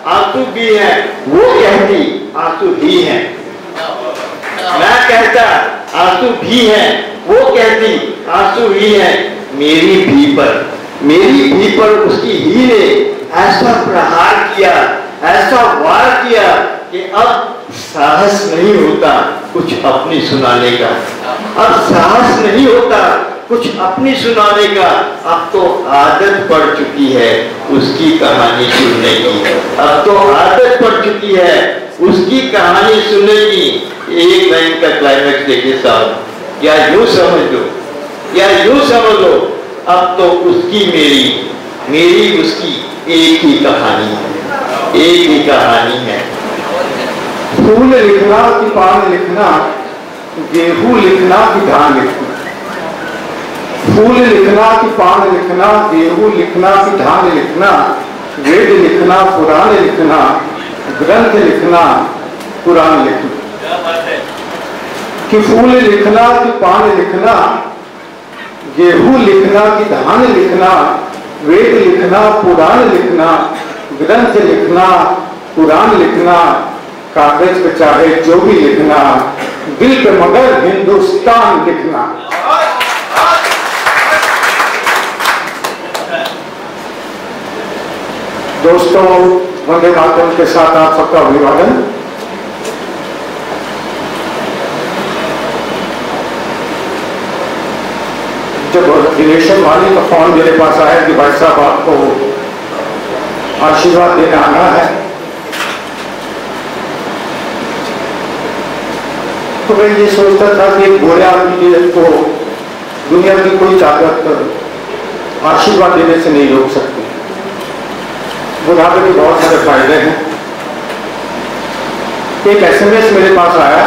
Speaker 3: आंसू भी हैं, वो कहती आंसू भी हैं। मैं कहता आंसू भी हैं, वो कहती आंसू ही हैं। मेरी भी पर उसकी ही ने ऐसा प्रहार किया, ऐसा वार किया कि अब साहस नहीं होता कुछ अपनी सुनाने का। अब साहस नहीं होता कुछ अपनी सुनाने का। अब तो आदत पड़ चुकी है उसकी कहानी सुनने की। अब तो आदत पड़ चुकी है उसकी कहानी सुनने की। एक लाइन का क्लाइमेक्स देखिए साहब, या यूं समझ लो, या यूं समझ लो, अब तो उसकी मेरी उसकी एक ही कहानी है, एक ही कहानी है।
Speaker 6: फूल लिखना कि पान लिखना, गेहूं लिखना कि धान लिखना। फूल लिखना कि पान लिखना, गेहूं लिखना कि धान लिखना। वेद लिखना, पुराण लिखना, ग्रंथ लिखना, पुराण लिखना। कि फूल लिखना कि पान लिखना, गेहूं लिखना कि धान लिखना। वेद लिखना, पुराण लिखना, ग्रंथ लिखना, पुराण लिखना। कागज पे चाहे जो भी लिखना, दिल पे मगर हिंदुस्तान लिखना। दोस्तों, वंदे मातरम के साथ आप सबका अभिवादन। जब दिनेशन वाली का फोन मेरे पास आया कि भाई साहब आपको आशीर्वाद देने आना है, तो मैं ये सोचता था कि एक गोरे आदमी को दुनिया की कोई ताकत आशीर्वाद देने से नहीं रोक सकती। बुढ़ापे के बहुत सारे फायदे हैं। एक SMS मेरे पास आया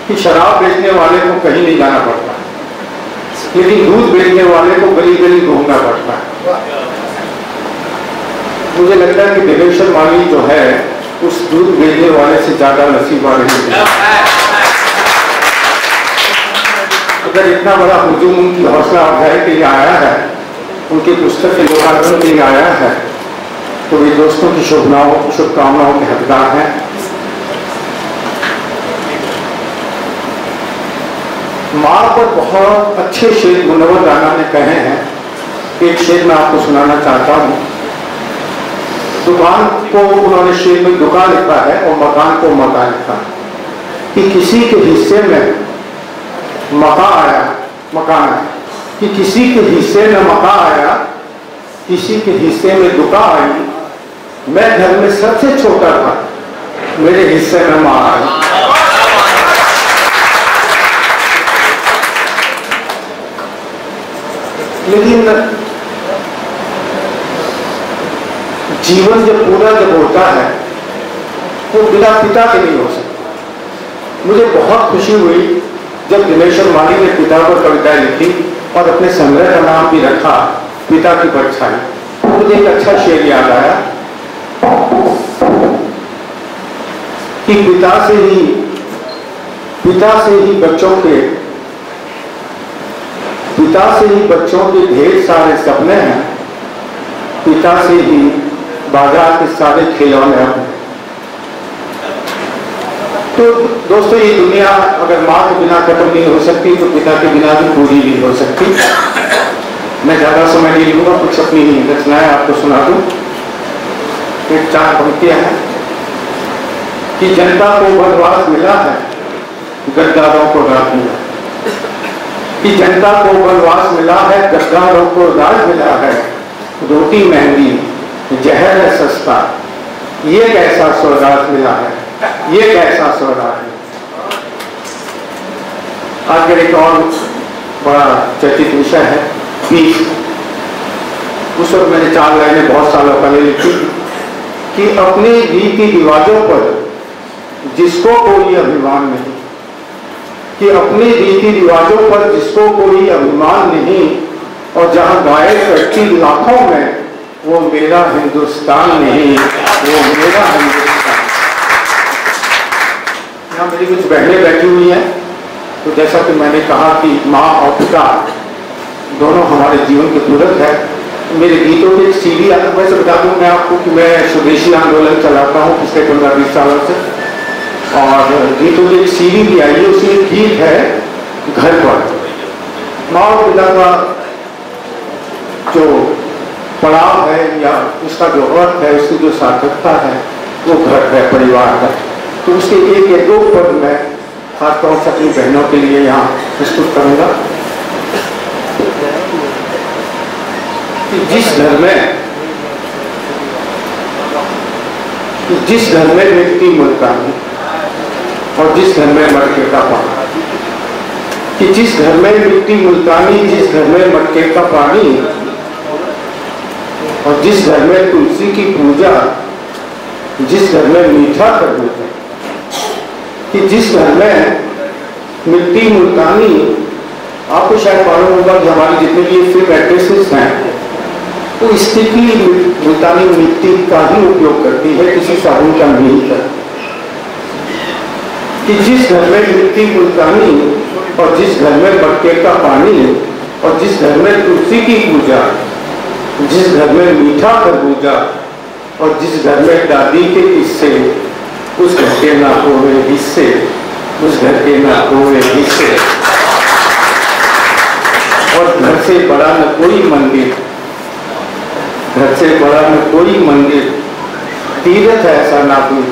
Speaker 6: कि शराब बेचने वाले को कहीं नहीं जाना पड़ता, लेकिन दूध बेचने वाले को गली गली घूमना पड़ता है। मुझे लगता है कि दिनेशन माली जो है उस दूध बेचने वाले से ज्यादा नसीब वाले हैं।
Speaker 5: अगर इतना बड़ा हुजूम उनकी हौसला अफजाई के लिए आया है, उनकी पुस्तक के लोकार्पण के लिए आया है, तो वे दोस्तों की शुभकामनाओं के हकदार हैं। माँ पर बहुत अच्छे शेर मुनव्वर राना ने कहे हैं। एक शेर मैं आपको सुनाना चाहता हूँ। दुकान को उन्होंने शेर में दुकान लिखा है और मकान को मकान लिखा है कि किसी के हिस्से में मकान आया, कि किसी के हिस्से में मकान आया, किसी के हिस्से में दुकान आई। मैं घर में सबसे छोटा था, मेरे हिस्से में माँ आई। लेकिन जीवन जब पूरा होता है वो बिना पिता के नहीं हो सकता। मुझे बहुत खुशी हुई जब दिनेश्वर माली ने पिता पर कविताएं लिखी और अपने संग्रह का नाम भी रखा पिता की परछाई। मुझे एक अच्छा शेर याद आया कि पिता से ही बच्चों के ढेर सारे सपने हैं, पिता से ही बाजार के सारे खिलौने हैं। तो दोस्तों, ये दुनिया अगर माँ के बिना खत्म नहीं हो सकती तो पिता के बिना भी पूरी नहीं हो सकती। मैं ज्यादा समय नहीं लूंगा, कुछ अपनी रचनाएं आपको सुना दूं। एक 4 पंक्तियां हैं कि जनता को वनवास मिला है, गद्दारों को राज मिला, कि जनता को वनवास मिला है, गद्दारों को राज मिला है। रोटी महंगी, जहर है सस्ता, ये कैसा स्वराज मिला है, ये कैसा स्वराज है। आज एक और बड़ा चर्चित विषय है पीस। उस वक्त मैंने 4 लाइनें बहुत सालों पहले लिखी कि अपने रीति रिवाजों पर जिसको कोई अभिमान नहीं, कि अपने रीति रिवाजों पर जिसको कोई अभिमान नहीं, और जहां गाय करती लाखों में वो मेरा हिंदुस्तान नहीं, वो मेरा हिंदुस्तान। यहाँ मेरी कुछ बहनें बैठी हुई हैं, तो जैसा कि मैंने कहा कि माँ और पिता दोनों हमारे जीवन के पूरक है। मेरे गीतों की एक सीडी आता, वैसे बता दूं मैं आपको कि मैं स्वदेशी आंदोलन चलाता हूँ पिछले 15-20 सालों से, और गीतों की एक सीडी भी आई है। उसमें एक गीत है घर पर। माँ और पिता का जो पड़ाव है या उसका जो अर्थ है, उसकी जो सार्थकता है, वो घर है, परिवार है। तो उसके एक या 2 पद मैं खासतौर से अपनी बहनों के लिए यहाँ प्रस्तुत करूंगा। जिस घर में मिट्टी मुल्तानी और जिस घर में मटके का पानी, कि जिस घर में मिट्टी मुल्तानी, जिस घर में मटके का पानी, और जिस घर में तुलसी की पूजा, जिस घर में मीठा खरबूजा, कि जिस घर में मिट्टी मुल्तानी। आपको शायद मालूम होगा कि हमारी जितने भी फिल्म एक्ट्रेसेस हैं वो स्टिकी मुल्तानी मिट्टी का ही उपयोग करती है, किसी साबुन का नहीं करती। कि जिस घर में मिट्टी मुल्तानी और जिस घर में मटके का पानी, और जिस घर में तुलसी की पूजा, जिस घर में मीठा खरबूजा, और जिस घर में दादी के किस्से, उस घर के ना कोई हिस्से, उस घर के ना कोई हिस्से। और घर से बड़ा न कोई मंदिर, घर से बड़ा न कोई मंदिर, तीर्थ ऐसा ना कोई,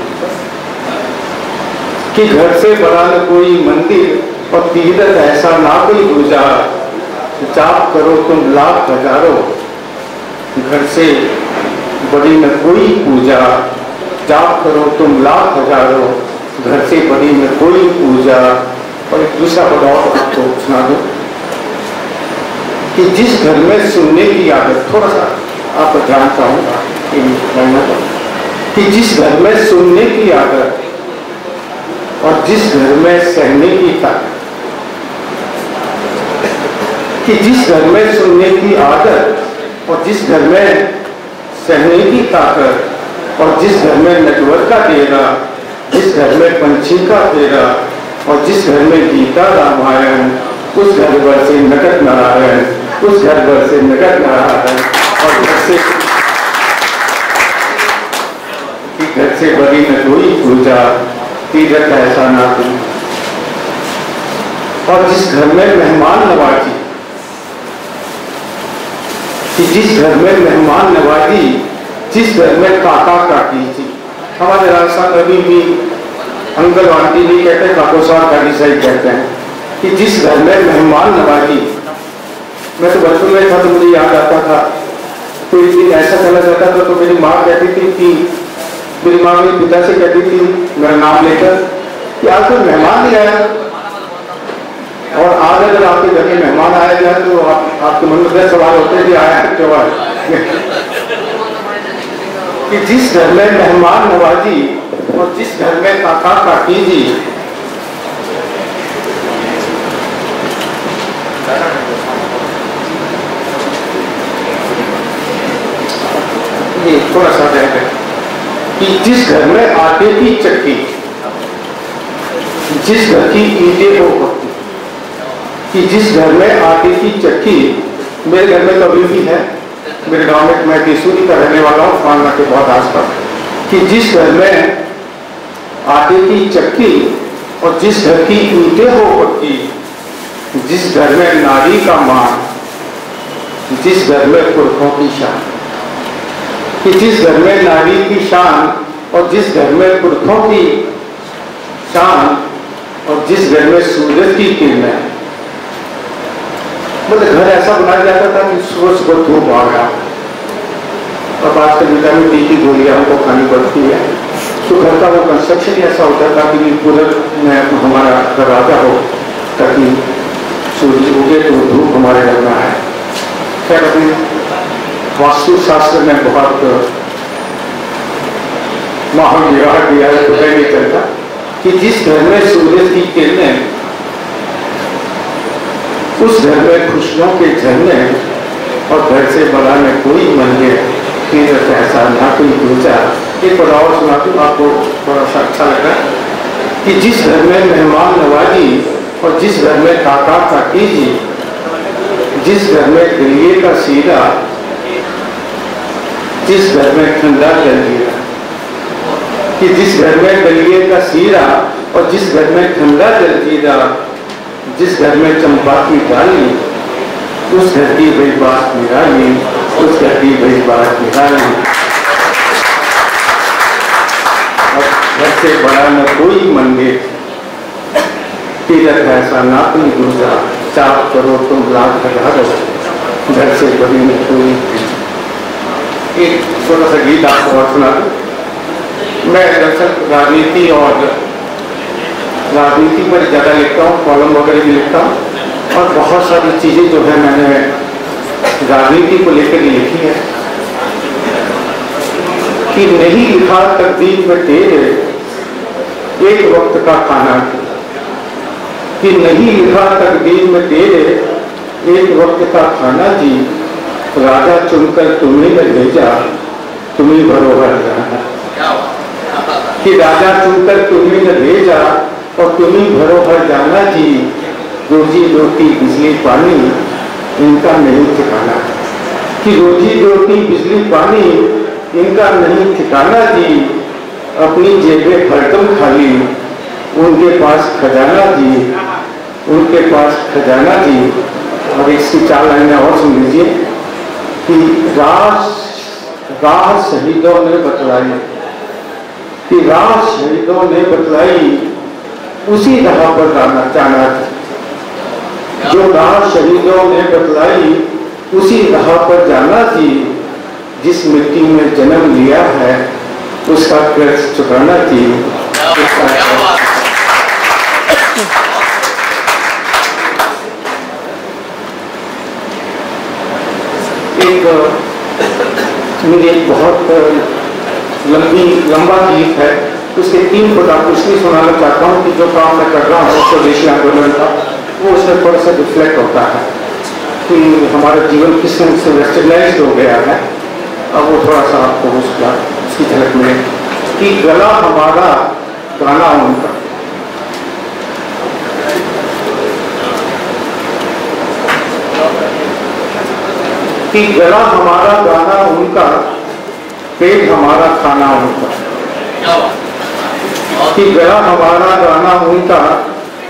Speaker 5: कि घर से बड़ा न कोई मंदिर और तीर्थ ऐसा ना कोई दूजा। जाप करो तुम लाख हजारों, घर से बड़ी न कोई पूजा। जाप करो तुम लाख हजारों, घर से बड़ी न कोई पूजा। और एक दूसरा बताओ आपको सुना दो कि जिस घर में सुनने की आदत, थोड़ा सा आपको ध्यान चाहूंगा कि जिस घर में सुनने की आदत और जिस घर में सहने की ताकत, कि जिस घर में सुनने की आदत और जिस घर में सहने की ताकत, और जिस घर में नेटवर्क का डेरा, जिस घर में पंछी का फेरा, और जिस घर में गीता रामायण, उस घर भर से नकद नारायण, उस घर भर से नकद नारायण, और घर से बड़ी न कोई पूजा, तीरथ ऐसा ना तू। और जिस घर में मेहमान नवाजी, कि जिस घर में मेहमान नवाजी, जिस घर में काका काकी थी, हमारे राजस्थान अभी भी अंकल आंटी नहीं कहते, काको साहब काकी साहब कहते हैं, कि जिस घर में मेहमान नवाजी। मैं तो बचपन में था तो मुझे याद आता था, तो एक दिन ऐसा चला जाता था तो मेरी माँ कहती थी कि मेरी माँ मेरे पिता से कहती थी मेरा नाम लेकर कि आज कोई मेहमान नहीं आया, और आज अगर आपके घर में मेहमान आया जाए तो आपके मन में सवाल होते हैं कि आया क्यों आया। कि जिस घर में मेहमान नवाजी और जिस घर में काका काकी जी, ये थोड़ा सा है कि जिस घर में आटे की चक्की, जिस घर की ईंटें हो पकती, कि जिस घर में आटे की चक्की, मेरे घर में तो अभी भी है, मेरे गांव में मैं केसूरी का रहने वाला हूँ, फांगना के बहुत आसपास, कि जिस घर में आटे की चक्की और जिस घर की ईंटें हो पक्की, जिस घर में नारी का मान, जिस घर में पुरखों की शान, कि जिस घर में नारी की शान और जिस घर में पुरखों की शान और जिस घर में सूरज की किरणें, मतलब घर ऐसा बनाया जाता था कि सुबह सुबह धूप आ गया। अब आजकल विटामिन डी की गोलियां हमको खानी पड़ती है, तो घर का वो कंस्ट्रक्शन ऐसा होता था कि पूरे में हमारा दरवाजा हो ताकि सूरज उगे तो धूप हमारे घर में आए। खैर अभी वास्तु शास्त्र में बहुत माहौल बिगाड़ दिया है, पता नहीं चलता कि जिस घर में सूरज की किरणें, उस घर में खुशियों के झरने, और घर से बड़ा में कोई मंगे, तीरथ ऐसा ना कोई दूजा। एक बार और सुना दूं आपको, थोड़ा सा अच्छा लगा कि जिस घर में मेहमान नवाजी और जिस घर में काका काकी जी, जिस घर में दलिए का सीरा, जिस घर में ठंडा जलजीरा, कि जिस घर में दलिए का सीरा और जिस घर में ठंडा जलजीरा, जिस घर में चंपा की डाली, उस घर की बड़ी बात निराली, उस घर की बड़ी बात निराली। और घर से बड़ा न कोई मंगे, तीरथ ऐसा ना कोई दूसरा, चाप करो तुम लाख लगा दो, घर से बड़ी न कोई। एक छोटा सा गीत आपको और सुना दूं। मैं दरअसल राजनीति पर ज़्यादा लिखता हूँ, कॉलम वगैरह भी लिखता हूँ, और बहुत सारी चीज़ें जो है मैंने राजनीति को लेकर ही लिखी है। कि नहीं लिखा तकदीर में तेरे एक वक्त का खाना, कि नहीं लिखा तकदीर में तेरे एक वक्त का खाना जी, राजा चुनकर तुम्हें न भेजा, तुम्हें भरोहर जाना। कि राजा चुनकर तुम्हें न भेजा और तुम्हें भरोहर जाना जी, रोजी रोटी बिजली पानी इनका नहीं ठिकाना। कि रोजी रोटी बिजली पानी इनका नहीं ठिकाना जी, अपनी जेबें हरदम खाली, उनके पास खजाना जी, उनके पास खजाना जी। और इसकी 4 लाइनें और सुन लीजिए कि राह शहीदों ने बतलाई, कि राह शहीदों ने बतलाई, उसी राह पर जाना था। जो राह शहीदों ने बतलाई उसी राह पर जाना थी, जिस मिट्टी में जन्म लिया है उसका कर्ज चुकाना थी। मेरी एक बहुत लंबा गीत है, उसके 3 पद आपको इसलिए सुनाना चाहता हूँ कि जो काम मैं कर रहा हूँ स्वदेशी आंदोलन का, वो उसमें थोड़ा सा रिफ्लेक्ट होता है कि हमारा जीवन किस तरह से वेस्टर्नाइज्ड हो गया है। अब वो थोड़ा सा आपको उसकी झलक मिले कि गला हमारा गाना उनका। कि गला हमारा गाना उनका, पेट हमारा खाना उनका। कि गला हमारा गाना उनका,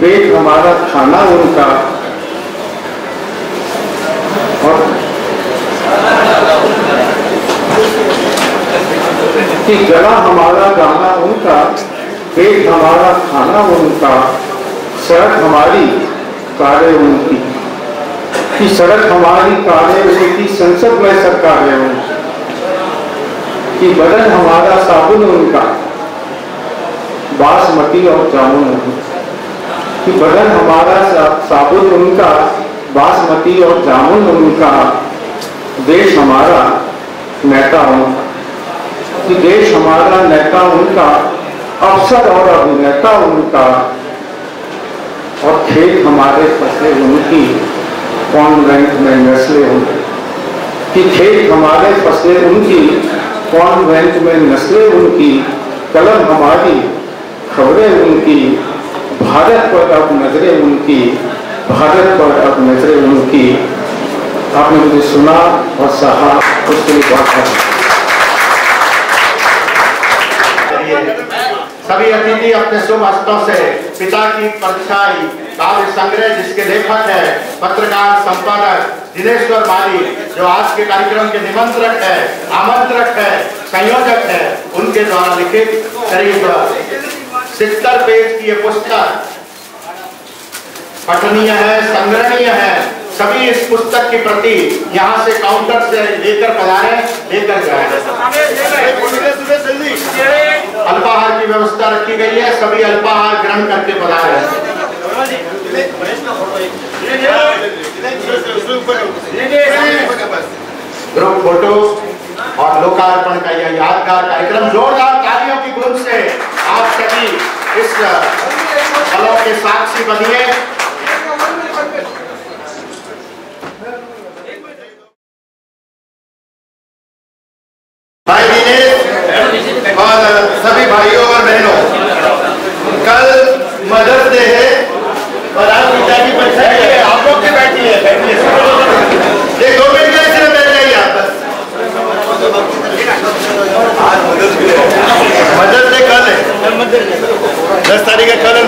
Speaker 5: पेट हमारा खाना उनका। और कि गला हमारा गाना उनका, पेट हमारा खाना उनका, सड़क हमारी कारें उनकी। कि सड़क हमारी कारें उनकी, संसद में सरकारें उनकी। कि बदन हमारा साबुन उनका, बासमती और जामुन उनकी। कि बदन हमारा साबुन उनका, बासमती और जामुन उनका। देश हमारा नेता उनका। कि देश हमारा नेता उनका, अफसर और अभिनेता उनका। और खेत हमारे फसले उनकी, कॉन्वेंट में नस्लें उनकी। कि खेत हमारे फसले उनकी, कॉन्वेंट में नस्लें उनकी। कलम हमारी, खबरें उनकी। भारत पर अब नजरें उनकी, भारत पर अब नजरें उनकी। आपने मुझे सुना और सहा, उसके लिए बहुत
Speaker 1: सभी अतिथि अपने शुभ हस्तों से पिता की परछाई काव्य संग्रह, जिसके लेखक है पत्रकार संपादक दिनेश्वर माली, जो आज के कार्यक्रम के निमंत्रक है, आमंत्रक है, संयोजक है, उनके द्वारा लिखित करीब 70 पेज की ये पुस्तक पठनीय है, संग्रहणीय है। सभी इस पुस्तक की प्रति यहाँ से काउंटर से लेकर पधारे, लेकर जाए। अल्पाहार की व्यवस्था रखी गई है, सभी अल्पाहार ग्रहण करके पधारे। ग्रुप फोटो और लोकार्पण का यह यादगार कार्यक्रम जोरदार तालियों की गूंज से आप सभी इस पलों के साक्षी बनिए। भाई दिनेश और सभी भाइयों और बहनों, कल मदर्स डे है और आप पिता की परछाई है। आप लोग के बैठिए, ये 2 मिनट के लिए बैठ जाइए आप बस। आज मदर्स डे कल है, 10 तारीख है, कल है।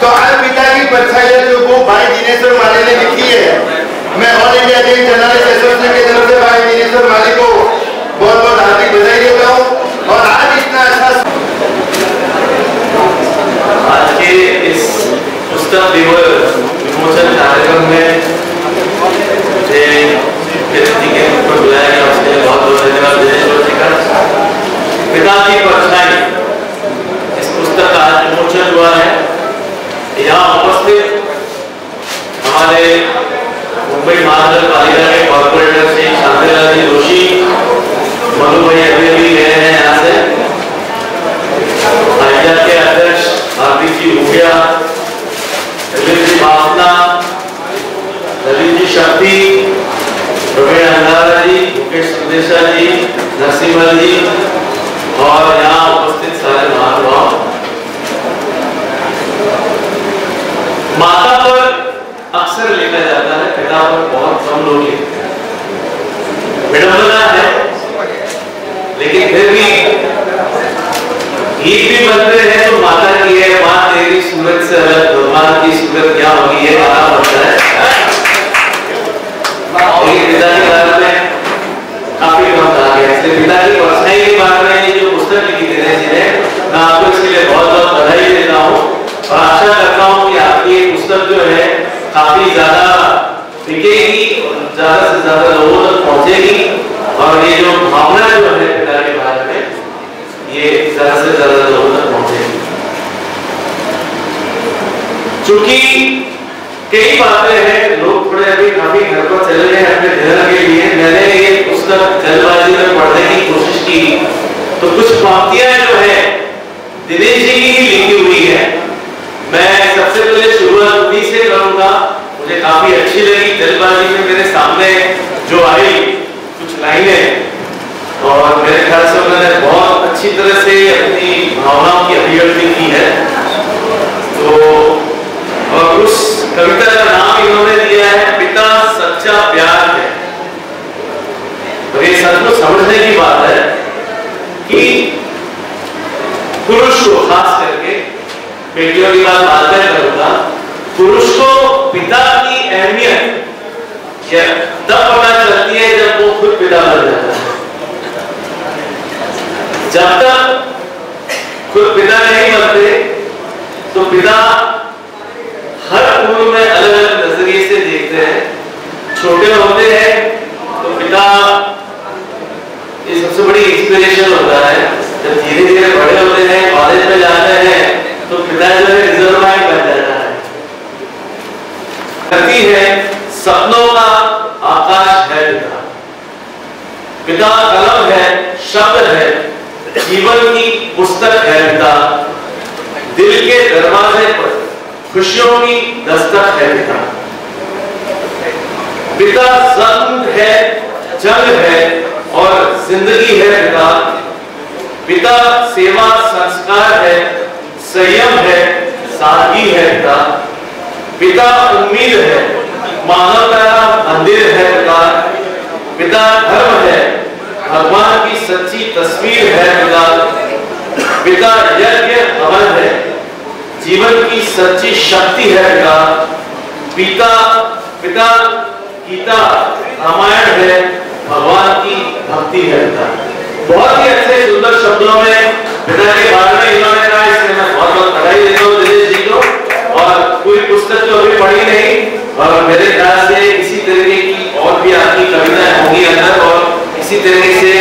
Speaker 1: तो आज पिता की परछाई जो वो भाई दिनेश्वर माली ने लिखी है, मैं all India Jain journalist association की तरफ से भाई दिनेश्वर माली को बहुत बहुत हार्दिक बधाई देता हूँ। और आज इतना अच्छा
Speaker 10: आज के इस पुस्तक दिवस विमोचन कार्यक्रम में के ऊपर बुलाया गया, उसके लिए बहुत बहुत धन्यवाद दिनेश्वर जी का। पिता की परछाई इस पुस्तक का आज विमोचन हुआ है। यहाँ उपस्थित हमारे मुंबई महानगर पालिका के कॉर्पोरेटर श्री शांतिलाल जी जोशी, मनु भाई अभी अभी गए हैं यहाँ से, आयोजन के अध्यक्ष हार्दिक जी हुडिया, ललित जी भावना, ललित जी शक्ति, प्रवीण अंधारा जी, मुकेश सुदेशा जी, नरसिम्हा जी और यहाँ उपस्थित सारे महानुभाव। माता पर अक्सर लिखा जाता है, पिता पर बहुत कम लोग लिखते हैं। विडंबना है, लेकिन फिर भी गीत भी बनते हैं तो माता की है, माँ तेरी सूरत से अलग भगवान की सूरत क्या होगी, ये गाना बनता है। पिता के बारे में काफी कम कहा गया, इसलिए पिता की परछाई के बारे में जो पुस्तक लिखी दिनेश जी ने, मैं आपको इसके लिए बहुत बहुत बधाई देता हूँ और आशा करता हूँ कि आपकी ये पुस्तक जो है काफी ज्यादा बिकेगी, ज्यादा से ज्यादा लोगों तक पहुंचेगी और ये जो भावना जो है पिता के बारे में, ये ज्यादा से ज्यादा लोगों तक पहुंचेगी। चूंकि कई बातें हैं, लोग थोड़े अभी काफी घर पर चले गए अपने डिनर के लिए। मैंने ये पुस्तक जल्दबाजी में पढ़ने की कोशिश की तो कुछ पंक्तियां जो है दिनेश जी की ही लिखी हुई है। मैं सबसे पहले शुरुआत उन्हीं से करूंगा, मुझे काफी अच्छी लगी। जल्दबाजी में मेरे सामने जो आई कुछ लाइनें और मेरे ख्याल से उन्होंने बहुत अच्छी तरह से अपनी भावनाओं की अभिव्यक्ति की है। तो और उस कविता का नाम इन्होंने दिया है पिता सच्चा प्यार है। तो ये सचमुच समझने की बात है कि पुरुष को, खास करके बेटियों की बात बाद में करूंगा, पुरुष को पिता की अहमियत तब पता चलती है जब वो खुद पिता बन जाता है। जब तक खुद पिता नहीं बनते तो पिता हर उम्र में अलग अलग नजरिए से देखते हैं। छोटे होते हैं तो पिता ये सबसे बड़ी इंस्पिरेशन होता है। जब धीरे धीरे बड़े होते हैं, कॉलेज में जाते हैं तो पिता जो है रिजर्व माइंड बन जाता है। धरती है, सपनों का आकाश है पिता। पिता कलम है, शब्द है, जीवन की पुस्तक है पिता। दिल के दरवाजे पर खुशियों की दस्तक है पिता। पिता जंग है, जंग है और जिंदगी है पिता। पिता सेवा संस्कार है, संयम है, सादगी है पिता। पिता उम्मीद है, मानवता का मंदिर है पिता। पिता धर्म है, भगवान की सच्ची तस्वीर है पिता। पिता यज्ञ हवन है, जीवन की सच्ची शक्ति है पिता। पिता पिता गीता रामायण है, भगवान की भक्ति है पिता। बहुत ही अच्छे सुंदर शब्दों में पिता के बारे में इन्होंने कहा, इसलिए मैं बहुत बहुत बधाई देता हूँ दिनेश जी को। और पूरी पुस्तक तो अभी पढ़ी नहीं, और मेरे ख्याल से इसी तरीके की और भी आपकी कविताएं होंगी अंदर, और इसी तरीके से